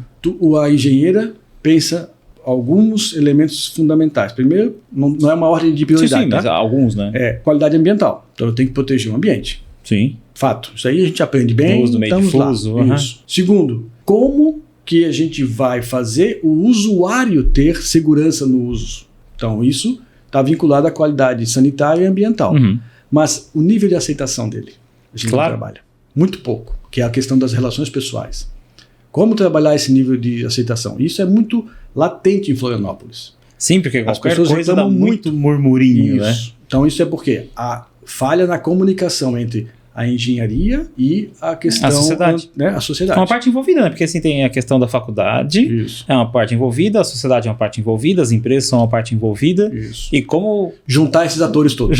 engenheira pensa alguns elementos fundamentais. Primeiro, não é uma ordem de prioridade. Sim, mas alguns, né? Qualidade ambiental. Então eu tenho que proteger o ambiente. Sim. Fato. Isso aí a gente aprende bem. O uso do meio difuso. Isso. Segundo, como que a gente vai fazer o usuário ter segurança no uso? Então isso está vinculado à qualidade sanitária e ambiental. Mas o nível de aceitação dele, a gente não trabalha. Muito pouco, que é a questão das relações pessoais. Como trabalhar esse nível de aceitação? Isso é muito latente em Florianópolis. Sim, porque qualquer coisa dá muito murmurinho, né? Então isso é porque a falha na comunicação entre a engenharia e a questão... A sociedade. Né? A sociedade. É uma parte envolvida, né? Porque assim tem a questão da faculdade, é uma parte envolvida, a sociedade é uma parte envolvida, as empresas são uma parte envolvida. Isso. E como... Juntar esses atores todos.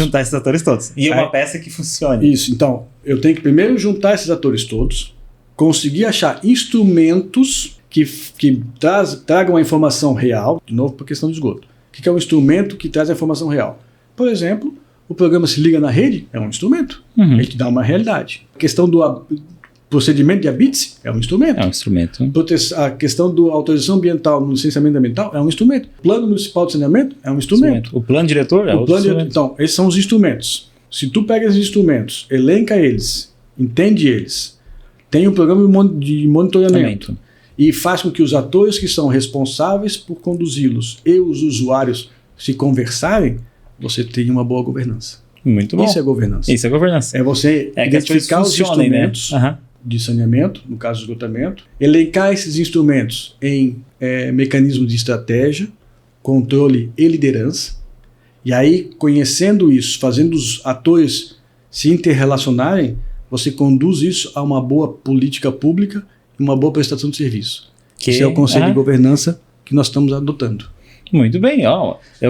E uma peça que funcione. Isso. Então, eu tenho que primeiro juntar esses atores todos, conseguir achar instrumentos que tragam a informação real, de novo para a questão do esgoto, que é um instrumento que traz a informação real? Por exemplo, o programa Se Liga na Rede é um instrumento. Ele te dá uma realidade. A questão do procedimento de ABITS é um instrumento. É um instrumento. A questão da autorização ambiental no licenciamento ambiental é um instrumento. O plano municipal de saneamento é um instrumento. O plano diretor é outro instrumento. Então, esses são os instrumentos. Se tu pega esses instrumentos, elenca eles, entende eles, tem um programa de monitoramento e faz com que os atores que são responsáveis por conduzi-los e os usuários se conversarem, você tem uma boa governança. Muito bom. Isso é governança. Isso é governança. É você identificar os instrumentos de saneamento, no caso do esgotamento, elencar esses instrumentos em mecanismos de estratégia, controle e liderança, e aí, conhecendo isso, fazendo os atores se interrelacionarem, você conduz isso a uma boa política pública e uma boa prestação de serviço. Esse é o conceito de governança que nós estamos adotando. Muito bem,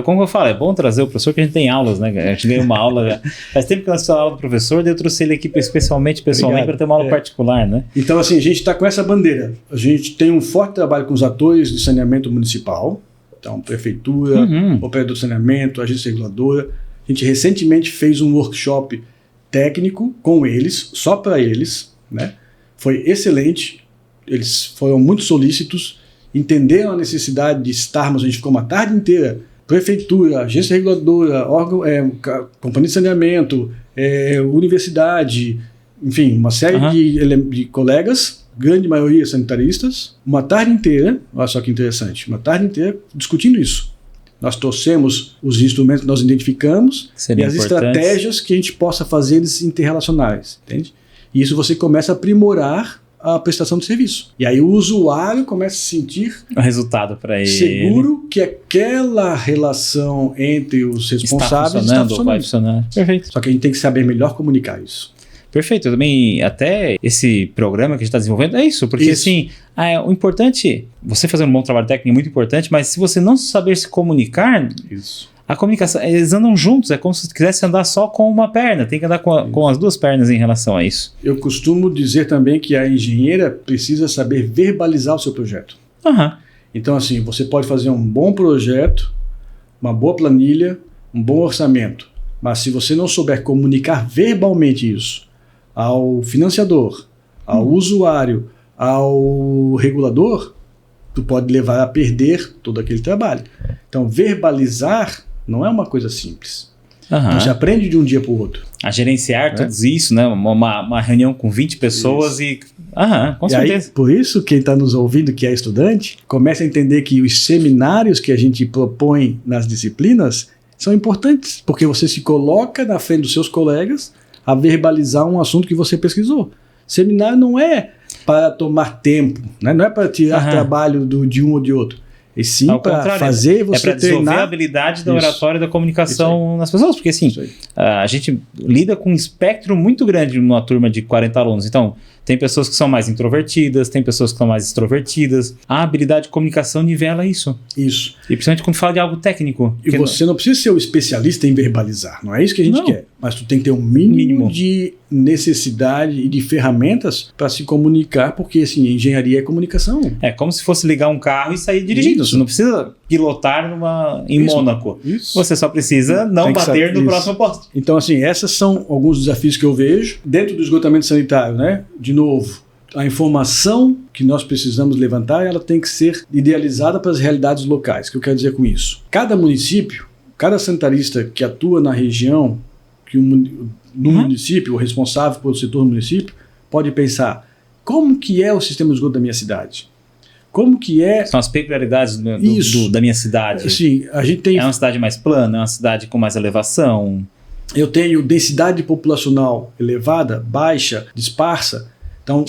como eu falo, é bom trazer o professor que a gente tem aulas, né? A gente ganha uma aula, faz tempo que nós temos aula do professor, daí eu trouxe ele aqui pessoalmente para ter uma aula particular, né? Então, assim, a gente está com essa bandeira. A gente tem um forte trabalho com os atores de saneamento municipal, então, prefeitura, operador de saneamento, agência reguladora. A gente recentemente fez um workshop técnico com eles, só para eles, né? Foi excelente, eles foram muito solícitos, entenderam a necessidade de estarmos, a gente ficou uma tarde inteira, prefeitura, agência reguladora, órgão, companhia de saneamento, universidade, enfim, uma série de colegas, grande maioria sanitaristas, uma tarde inteira, olha só que interessante, uma tarde inteira discutindo isso. Nós trouxemos os instrumentos que nós identificamos e as estratégias que a gente possa fazer eles interrelacionados, entende? E isso você começa a aprimorar a prestação de serviço. E aí o usuário começa a se sentir o resultado para ele. Seguro que aquela relação entre os responsáveis está funcionando. Vai funcionar. Perfeito. Só que a gente tem que saber melhor comunicar isso. Perfeito. Também, até esse programa que a gente está desenvolvendo é isso, porque assim, o importante, você fazer um bom trabalho técnico é muito importante, mas se você não saber se comunicar, a comunicação, eles andam juntos, é como se quisesse andar só com uma perna, tem que andar com as duas pernas em relação a isso. Eu costumo dizer também que a engenheira precisa saber verbalizar o seu projeto. Então, assim, você pode fazer um bom projeto, uma boa planilha, um bom orçamento, mas se você não souber comunicar verbalmente isso ao financiador, ao usuário, ao regulador, tu pode levar a perder todo aquele trabalho. Então, verbalizar não é uma coisa simples. Não se aprende de um dia para o outro. A gerenciar tudo isso, né? Uma reunião com 20 pessoas com certeza. Aí, por isso, quem está nos ouvindo, que é estudante, começa a entender que os seminários que a gente propõe nas disciplinas são importantes, porque você se coloca na frente dos seus colegas a verbalizar um assunto que você pesquisou. Seminário não é para tomar tempo, né? Não é para tirar trabalho de um ou de outro. E sim para fazer você treinar. É para desenvolver a habilidade da oratória e da comunicação nas pessoas, porque assim, a gente lida com um espectro muito grande numa turma de 40 alunos. Então, tem pessoas que são mais introvertidas, tem pessoas que são mais extrovertidas. A habilidade de comunicação nivela isso. Isso. E principalmente quando fala de algo técnico. E você não precisa ser o especialista em verbalizar, não é isso que a gente quer. Mas tu tem que ter um mínimo de necessidade e de ferramentas para se comunicar, porque assim, engenharia é comunicação. É como se fosse ligar um carro e sair dirigindo. Você não precisa pilotar em Mônaco. Você só precisa não bater no próximo posto. Então, assim, esses são alguns desafios que eu vejo dentro do esgotamento sanitário, né? De novo, a informação que nós precisamos levantar, ela tem que ser idealizada para as realidades locais. O que eu quero dizer com isso? Cada município, cada sanitarista que atua na região, no município, o responsável pelo setor do município, pode pensar, como que é o sistema de esgoto da minha cidade? Como que é... São as peculiaridades da minha cidade. Sim, a gente tem... É uma cidade mais plana, é uma cidade com mais elevação. Eu tenho densidade populacional elevada, baixa, dispersa. Então,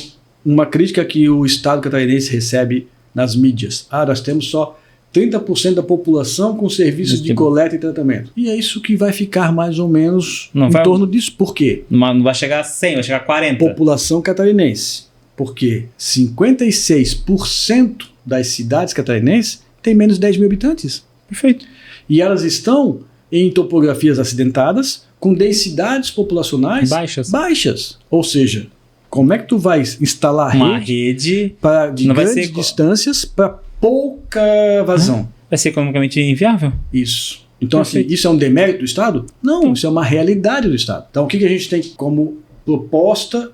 uma crítica que o Estado catarinense recebe nas mídias. Nós temos só 30% da população com serviços de coleta e tratamento. E é isso que vai ficar mais ou menos em torno disso. Por quê? Não vai chegar a 100, vai chegar a 40. População catarinense. Porque 56% das cidades catarinenses têm menos de 10 mil habitantes. Perfeito. E elas estão em topografias acidentadas, com densidades populacionais baixas. Ou seja, como é que tu vai instalar uma rede de grandes distâncias para pouca vazão? vai ser economicamente inviável. Isso. Então, Perfeito. assim, isso é um demérito do Estado? Não, isso é uma realidade do Estado. Então, o que a gente tem como proposta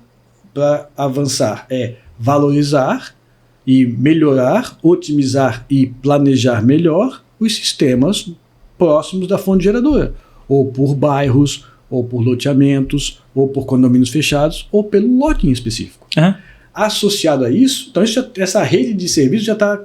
para avançar? É valorizar e melhorar, otimizar e planejar melhor os sistemas próximos da fonte geradora, ou por bairros, ou por loteamentos, ou por condomínios fechados, ou pelo lote em específico. Associado a isso, então essa rede de serviços já está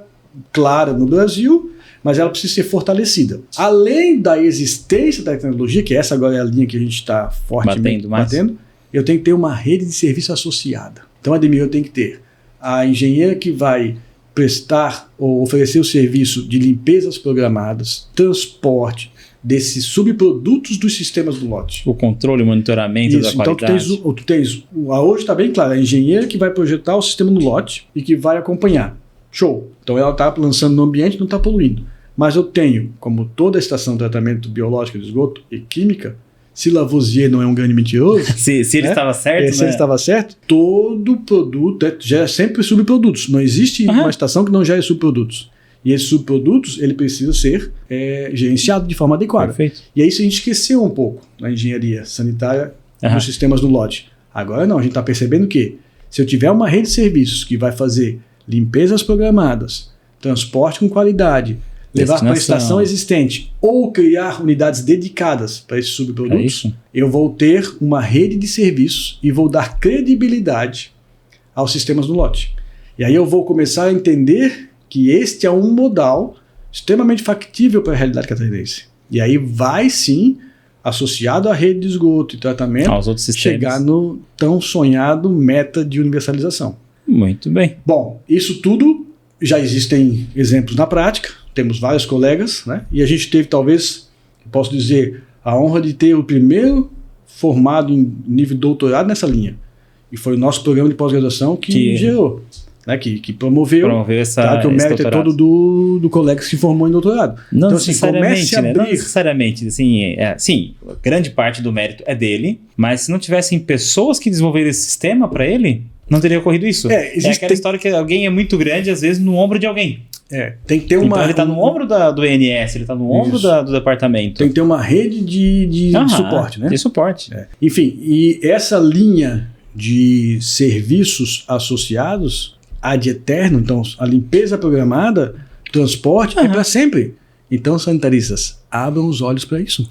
clara no Brasil, mas ela precisa ser fortalecida. Além da existência da tecnologia, que essa agora é a linha que a gente está fortemente batendo, eu tenho que ter uma rede de serviço associada. Então, Ademir, eu tenho que ter a engenheira que vai prestar ou oferecer o serviço de limpezas programadas, transporte desses subprodutos dos sistemas do lote. O controle e monitoramento da qualidade. Então, tu tens hoje está bem claro, a engenheira que vai projetar o sistema no lote e que vai acompanhar. Show. Então ela está lançando no ambiente, não está poluindo. Mas eu tenho, como toda a estação de tratamento biológico de esgoto e química, se Lavoisier não é um grande mentiroso... se ele estava certo, Se ele estava certo, todo produto gera sempre subprodutos. Não existe uma estação que não gere subprodutos. E esses subprodutos, ele precisa ser gerenciado de forma adequada. Perfeito. E aí isso a gente esqueceu um pouco na engenharia sanitária dos sistemas no lote. Agora não, a gente está percebendo que se eu tiver uma rede de serviços que vai fazer limpezas programadas, transporte com qualidade, levar para a estação existente ou criar unidades dedicadas para esses subprodutos, eu vou ter uma rede de serviços e vou dar credibilidade aos sistemas no lote. E aí eu vou começar a entender que este é um modal extremamente factível para a realidade catarinense. E aí vai sim, associado à rede de esgoto e tratamento, aos outros sistemas, chegar no tão sonhado meta de universalização. Muito bem. Bom, isso tudo já existem exemplos na prática, temos vários colegas, né? E a gente teve, talvez, posso dizer, a honra de ter o primeiro formado em nível de doutorado nessa linha. E foi o nosso programa de pós-graduação que gerou, né? Que promoveu essa, que o mérito é todo do colega que se formou em doutorado. Não então, necessariamente, assim, não necessariamente. Assim, sim, grande parte do mérito é dele, mas se não tivessem pessoas que desenvolveram esse sistema para ele, não teria ocorrido isso. Aquela história que alguém é muito grande, às vezes, no ombro de alguém. Tem que ter uma... Então ele está no ombro do INS, ele está no ombro do departamento. Tem que ter uma rede de suporte, né? De suporte. Enfim, e essa linha de serviços associados ad eterno, então a limpeza programada, transporte é para sempre. Então, sanitaristas, abram os olhos para isso.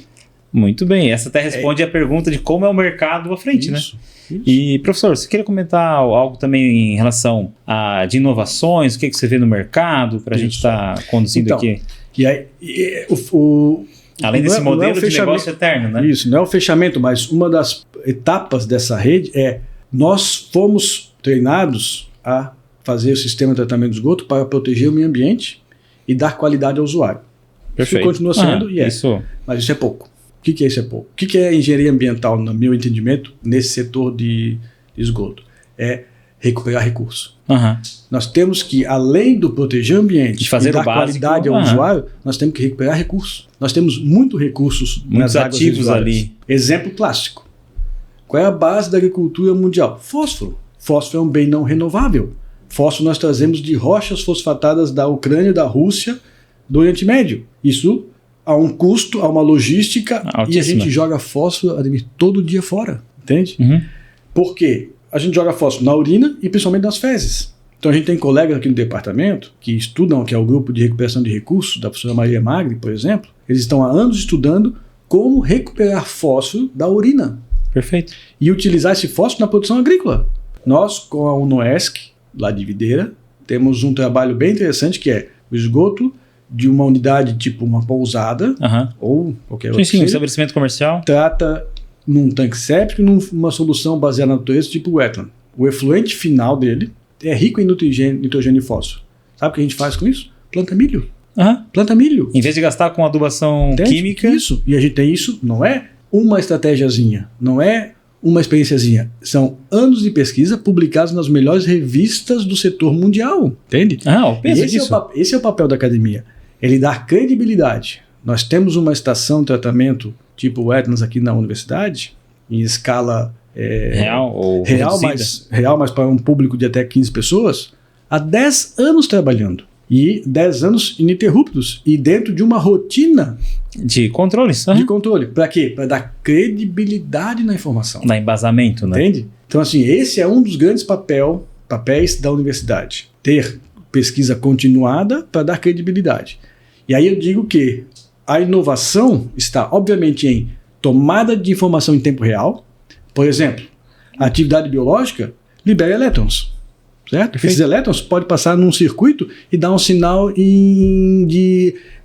Muito bem, essa até responde a pergunta de como é o mercado à frente, isso. E, professor, você queria comentar algo também em relação a de inovações, o que você vê no mercado, para a gente estar conduzindo aqui? E aí, além desse modelo de negócio eterno, né? Isso, não é o fechamento, mas uma das etapas dessa rede nós fomos treinados a fazer o sistema de tratamento de esgoto para proteger o meio ambiente e dar qualidade ao usuário. Perfeito. Isso continua sendo, mas isso é pouco. O que é isso? É pouco. O que é engenharia ambiental, no meu entendimento, nesse setor de esgoto? É recuperar recursos. Nós temos que, além do proteger o ambiente e dar qualidade ao usuário, nós temos que recuperar recursos. Nós temos muitos recursos nas águas ativos ali. Exemplo clássico. Qual é a base da agricultura mundial? Fósforo. Fósforo é um bem não renovável. Fósforo nós trazemos de rochas fosfatadas da Ucrânia, da Rússia, do Oriente Médio. Isso a um custo, a uma logística, altíssima. E a gente joga fósforo, Ademir, todo dia fora, entende? Por quê? A gente joga fósforo na urina e principalmente nas fezes. Então a gente tem colegas aqui no departamento que estudam, que é o grupo de recuperação de recursos da professora Maria Magri, por exemplo. Eles estão há anos estudando como recuperar fósforo da urina. Perfeito. E utilizar esse fósforo na produção agrícola. Nós, com a UNOESC, lá de Videira, temos um trabalho bem interessante que é o esgoto de uma unidade tipo uma pousada ou qualquer outra. Sim, um estabelecimento comercial. Trata num tanque séptico e numa solução baseada na natureza tipo wetland. O efluente final dele é rico em nitrogênio e fósforo. Sabe o que a gente faz com isso? Planta milho. Planta milho. Em vez de gastar com adubação química. Isso. E a gente tem isso, não é uma estratégiazinha, não é uma experiênciazinha. São anos de pesquisa publicados nas melhores revistas do setor mundial. Entende? Esse é o papel da academia. Ele dá credibilidade. Nós temos uma estação de tratamento tipo wetlands aqui na universidade, em escala real, mas para um público de até 15 pessoas, há 10 anos trabalhando. E 10 anos ininterruptos. E dentro de uma rotina de controles. de controle. Para quê? Para dar credibilidade na informação. Dá embasamento, né? Entende? Então, assim, esse é um dos grandes papéis da universidade. Ter pesquisa continuada para dar credibilidade. E aí eu digo que a inovação está, obviamente, em tomada de informação em tempo real. Por exemplo, a atividade biológica libera elétrons. Certo? Perfeito. Esses elétrons podem passar num circuito e dar um sinal em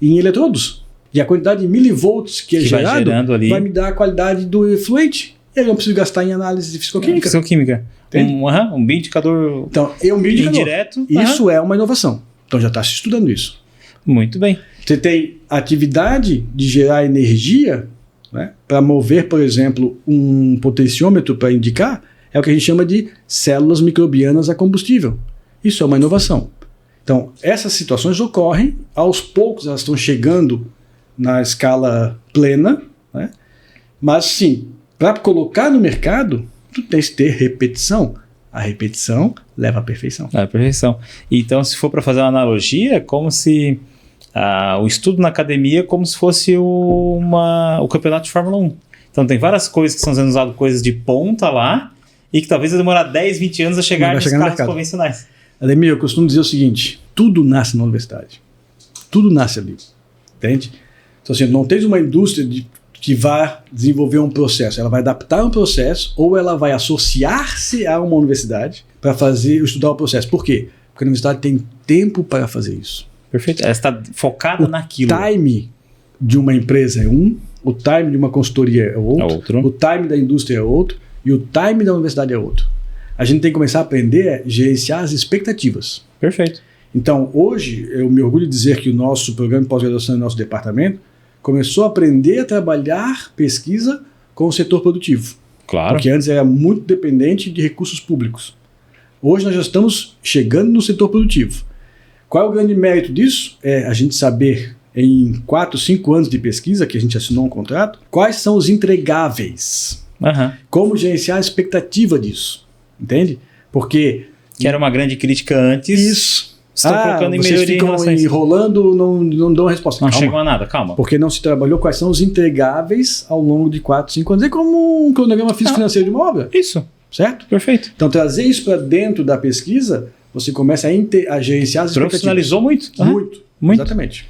eletrodos. E a quantidade de milivolts que é gerado vai me dar a qualidade do efluente. E aí eu não preciso gastar em análise de fisicoquímica. Fisicoquímica. Um bioindicador então, é um bioindicador. Indireto. Isso é uma inovação. Então já está se estudando isso. Muito bem. Você tem atividade de gerar energia, né, para mover, por exemplo, um potenciômetro para indicar, é o que a gente chama de células microbianas a combustível. Isso é uma inovação. Então, essas situações ocorrem, aos poucos elas estão chegando na escala plena, né? Mas sim, para colocar no mercado, tu tens que ter repetição. A repetição leva à perfeição. Leva à perfeição. Então, se for para fazer uma analogia, é como se o estudo na academia é como se fosse o campeonato de Fórmula 1. Então, tem várias coisas que estão sendo usadas, coisas de ponta lá, e que talvez vai demorar 10, 20 anos a chegar nos carros convencionais. Ademir, eu costumo dizer o seguinte: tudo nasce na universidade. Tudo nasce ali. Entende? Então, assim, não tens uma indústria que vai desenvolver um processo. Ela vai adaptar um processo ou ela vai associar-se a uma universidade para estudar o processo. Por quê? Porque a universidade tem tempo para fazer isso. Perfeito. Ela está focada naquilo. O time de uma empresa é um, o time de uma consultoria é outro, o time da indústria é outro e o time da universidade é outro. A gente tem que começar a aprender a gerenciar as expectativas. Perfeito. Então, hoje, eu me orgulho de dizer que o nosso programa de pós-graduação e nosso departamento começou a aprender a trabalhar pesquisa com o setor produtivo. Claro. Porque antes era muito dependente de recursos públicos. Hoje nós já estamos chegando no setor produtivo. Qual é o grande mérito disso? É a gente saber, em 4, 5 anos de pesquisa, que a gente assinou um contrato, quais são os entregáveis. Como gerenciar a expectativa disso. Entende? Porque... que era uma grande crítica antes. Isso. Estão colocando em melhoria em relação a isso. Enrolando, não dão resposta. Não chegou a nada, calma. Porque não se trabalhou quais são os entregáveis ao longo de 4, 5 anos. É como um cronograma físico-financeiro de uma obra. Isso. Certo? Perfeito. Então, trazer isso para dentro da pesquisa, você começa a gerenciar as expectativas. Profissionalizou muito. Muito. Exatamente.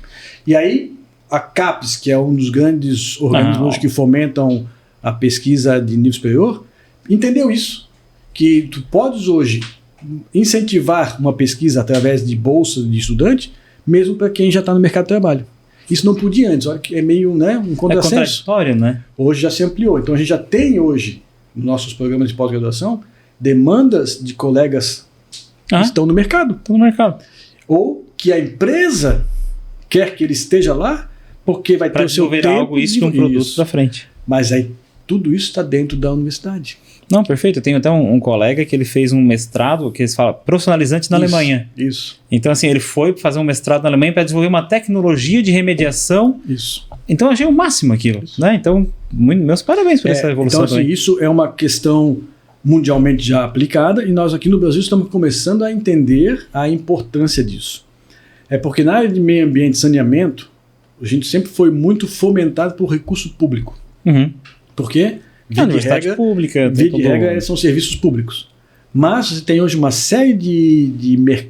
E aí, a CAPES, que é um dos grandes organismos que fomentam a pesquisa de nível superior, entendeu isso. Que tu podes hoje incentivar uma pesquisa através de bolsa de estudante, mesmo para quem já está no mercado de trabalho. Isso não podia antes, olha que é meio um contrassenso. É contraditório, né? Hoje já se ampliou. Então a gente já tem hoje, nos nossos programas de pós-graduação, demandas de colegas que estão no mercado. Estão no mercado. Ou que a empresa quer que ele esteja lá, porque vai ter o seu tempo. Algo isso que um produto para frente. Mas aí tudo isso está dentro da universidade. Não, perfeito. Eu tenho até um colega que ele fez um mestrado, que eles falam, profissionalizante na Alemanha. Isso. Então, assim, ele foi fazer um mestrado na Alemanha para desenvolver uma tecnologia de remediação. Isso. Então, eu achei o máximo aquilo. Né? Então, meus parabéns por essa evolução. Então, assim, isso é uma questão mundialmente já aplicada e nós aqui no Brasil estamos começando a entender a importância disso. É porque na área de meio ambiente e saneamento, a gente sempre foi muito fomentado por recurso público. Por quê? Universidade pública. Via de regra são serviços públicos. Mas você tem hoje uma série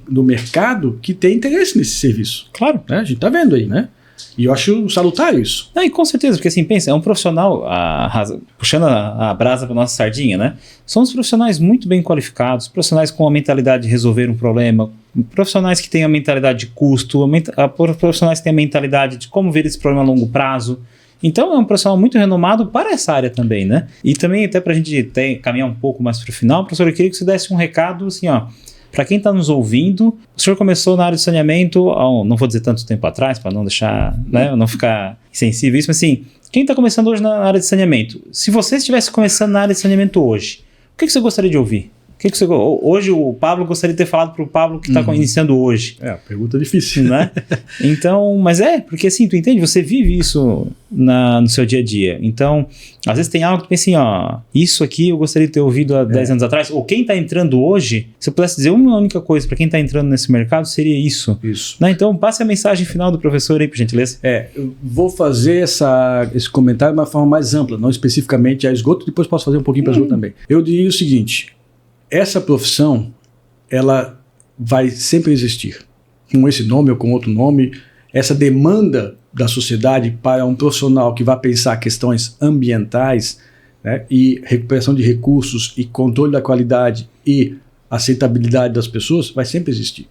do mercado que tem interesse nesse serviço. Claro. Né? A gente está vendo aí, né? E eu acho salutar isso. Não, e com certeza, porque assim, pensa, é um profissional, puxando a brasa para nossa sardinha, né? São os profissionais muito bem qualificados, profissionais com a mentalidade de resolver um problema, profissionais que têm a mentalidade de custo, profissionais que têm a mentalidade de como ver esse problema a longo prazo. Então é um profissional muito renomado para essa área também, né? E também até para a gente caminhar um pouco mais para o final, professor, eu queria que você desse um recado assim, ó, para quem está nos ouvindo. O senhor começou na área de saneamento, não vou dizer tanto tempo atrás, para não deixar, né, não ficar insensível isso, mas assim, quem está começando hoje na área de saneamento, se você estivesse começando na área de saneamento hoje, o que você gostaria de ouvir? Hoje o Pablo gostaria de ter falado para o Pablo que está iniciando hoje. Pergunta difícil. Né? Então, mas porque assim, tu entende? Você vive isso no seu dia a dia. Então, às vezes tem algo que tu pensa assim, isso aqui eu gostaria de ter ouvido há 10 anos atrás. Ou quem está entrando hoje, se eu pudesse dizer uma única coisa para quem está entrando nesse mercado, seria isso. Né? Então, passe a mensagem final do professor aí, por gentileza. Eu vou fazer esse comentário de uma forma mais ampla, não especificamente a esgoto, depois posso fazer um pouquinho para esgoto também. Eu diria o seguinte: essa profissão, ela vai sempre existir. Com esse nome ou com outro nome, essa demanda da sociedade para um profissional que vai pensar questões ambientais, né, e recuperação de recursos e controle da qualidade e aceitabilidade das pessoas, vai sempre existir.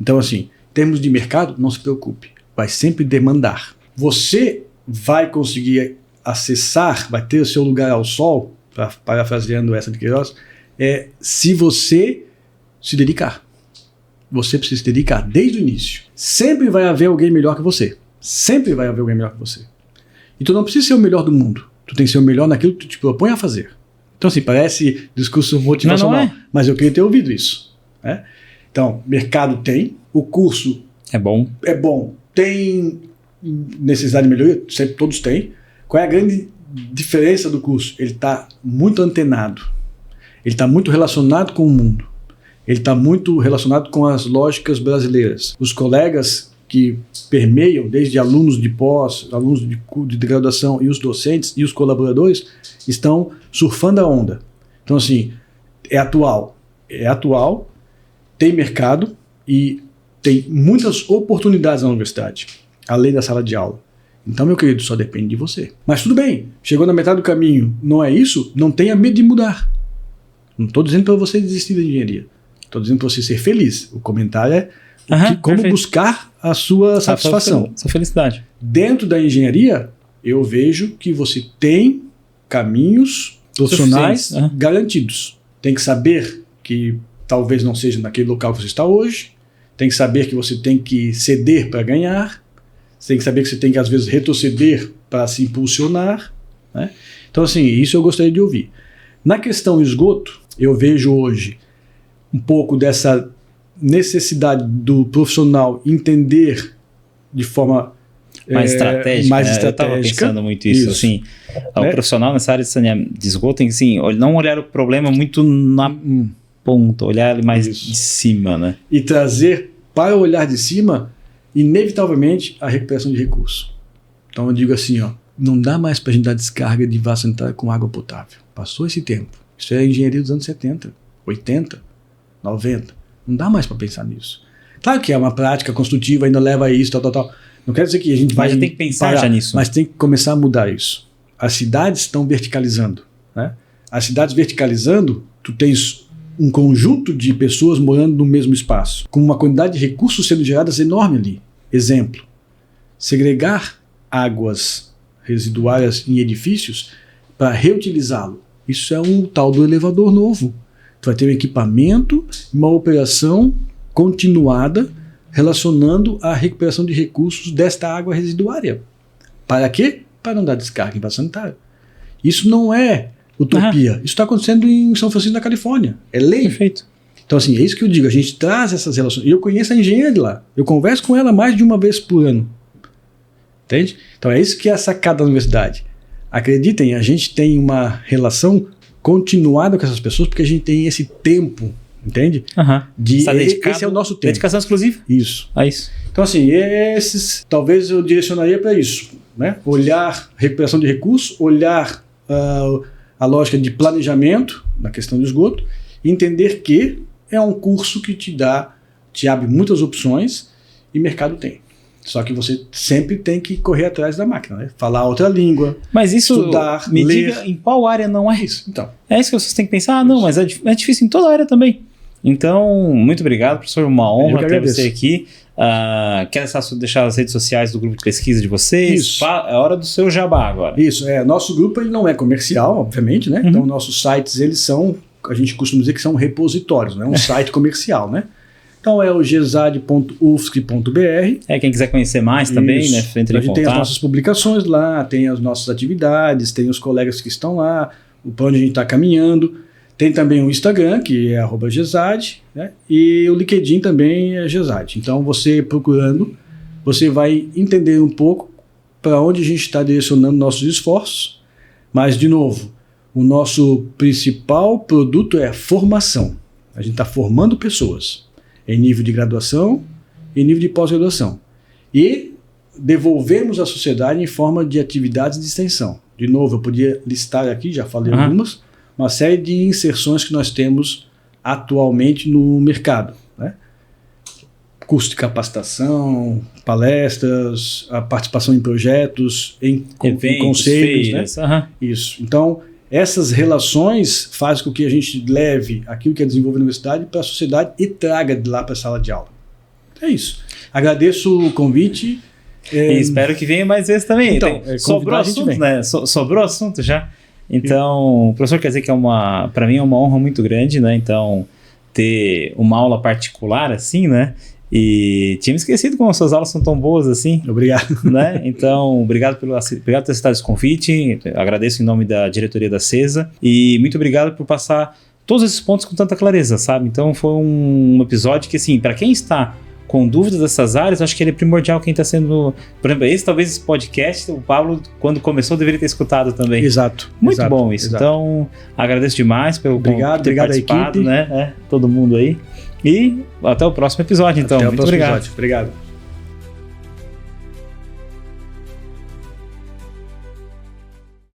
Então, assim, em termos de mercado, não se preocupe, vai sempre demandar. Você vai conseguir acessar, vai ter o seu lugar ao sol, parafraseando essa de Queiroz, se você se dedicar. Você precisa se dedicar desde o início. Sempre vai haver alguém melhor que você. Sempre vai haver alguém melhor que você. E tu não precisa ser o melhor do mundo. Tu tem que ser o melhor naquilo que tu te propõe a fazer. Então, assim, parece discurso motivacional, mas eu queria ter ouvido isso. Né? Então, mercado tem, o curso é bom, tem necessidade de melhoria, sempre todos têm. Qual é a grande diferença do curso? Ele está muito antenado. Ele está muito relacionado com o mundo. Ele está muito relacionado com as lógicas brasileiras. Os colegas que permeiam, desde alunos de pós, alunos de graduação e os docentes e os colaboradores, estão surfando a onda. Então, assim, é atual, tem mercado e tem muitas oportunidades na universidade, além da sala de aula. Então, meu querido, só depende de você. Mas tudo bem, chegou na metade do caminho, não é isso? Não tenha medo de mudar. Não estou dizendo para você desistir da engenharia. Estou dizendo para você ser feliz. O comentário é como buscar a sua satisfação. Sua felicidade. Dentro da engenharia, eu vejo que você tem caminhos profissionais garantidos. Tem que saber que talvez não seja naquele local que você está hoje. Tem que saber que você tem que ceder para ganhar. Você tem que saber que você tem que, às vezes, retroceder para se impulsionar. Né? Então, assim, isso eu gostaria de ouvir. Na questão esgoto, eu vejo hoje um pouco dessa necessidade do profissional entender de forma mais estratégica. Eu estava pensando muito isso. Assim, o profissional nessa área de esgoto tem que assim, não olhar o problema muito na ponta, olhar ele mais de cima. Né? E trazer para o olhar de cima, inevitavelmente, a recuperação de recursos. Então eu digo assim, não dá mais para a gente dar descarga de vaso sanitário com água potável. Passou esse tempo. Isso é a engenharia dos anos 70, 80, 90. Não dá mais para pensar nisso. Claro que é uma prática construtiva, ainda leva a isso, tal. Não quer dizer que a gente vai... Mas já tem que pensar já nisso. Mas tem que começar a mudar isso. As cidades estão verticalizando. Né? As cidades verticalizando, tu tens um conjunto de pessoas morando no mesmo espaço, com uma quantidade de recursos sendo geradas enorme ali. Exemplo, segregar águas residuárias em edifícios para reutilizá-lo. Isso é um tal do elevador novo. Tu vai ter um equipamento, uma operação continuada relacionando a recuperação de recursos desta água residuária. Para quê? Para não dar descarga em vaso sanitário. Isso não é utopia. Isso está acontecendo em São Francisco, na Califórnia. É lei. Perfeito. Então, assim, é isso que eu digo. A gente traz essas relações. E eu conheço a engenheira de lá. Eu converso com ela mais de uma vez por ano. Entende? Então, é isso que é a sacada da universidade. Acreditem, a gente tem uma relação continuada com essas pessoas porque a gente tem esse tempo, entende? Esse é o nosso tempo. Dedicação exclusiva? Isso. Isso. Então, assim, talvez eu direcionaria para isso. Né? Olhar recuperação de recursos, olhar a lógica de planejamento na questão do esgoto e entender que é um curso que te abre muitas opções e mercado tem. Só que você sempre tem que correr atrás da máquina, né? Falar outra língua, mas isso, estudar, me ler. Diga em qual área não é isso. Então, é isso que vocês têm que pensar. Não, mas é difícil em toda área também. Então, muito obrigado, professor. Uma honra ter você aqui. Quer deixar as redes sociais do grupo de pesquisa de vocês? Isso. É hora do seu jabá agora. Isso. Nosso grupo ele não é comercial, obviamente, né? Então, nossos sites, eles são, a gente costuma dizer que são repositórios, não é um site comercial, né? Então é o gesad.ufsc.br. Quem quiser conhecer mais também, né? A gente tem as nossas publicações lá, tem as nossas atividades, tem os colegas que estão lá, para onde a gente está caminhando. Tem também o Instagram, que é @gesad, né? E o LinkedIn também é Gesad. Então, você procurando, você vai entender um pouco para onde a gente está direcionando nossos esforços. Mas, de novo, o nosso principal produto é a formação. A gente está formando pessoas em nível de graduação e nível de pós-graduação. E devolvemos à sociedade em forma de atividades de extensão. De novo, eu podia listar aqui, já falei algumas, uma série de inserções que nós temos atualmente no mercado, né? Curso de capacitação, palestras, a participação em projetos, em conselhos, feiras, né? Isso. Então, essas relações fazem com que a gente leve aquilo que é desenvolvido na universidade para a sociedade e traga de lá para a sala de aula. É isso. Agradeço o convite. E espero que venha mais vezes também. Então, sobrou assunto, né? Sobrou assunto já. Então, professor, quer dizer que para mim é uma honra muito grande, né? Então, ter uma aula particular assim, né? E tinha me esquecido como as suas aulas são tão boas assim. Obrigado. Né? Então, obrigado por ter aceitado esse convite. Agradeço em nome da diretoria da CESA. E muito obrigado por passar todos esses pontos com tanta clareza, sabe? Então, foi um episódio que, assim, para quem está com dúvidas dessas áreas, acho que ele é primordial quem está sendo... Por exemplo, esse podcast, o Pablo, quando começou, deveria ter escutado também. Exato. Muito bom isso. Exato. Então, agradeço demais por ter participado, à equipe. Né? Todo mundo aí. E até o próximo episódio, então. Muito obrigado. Obrigado.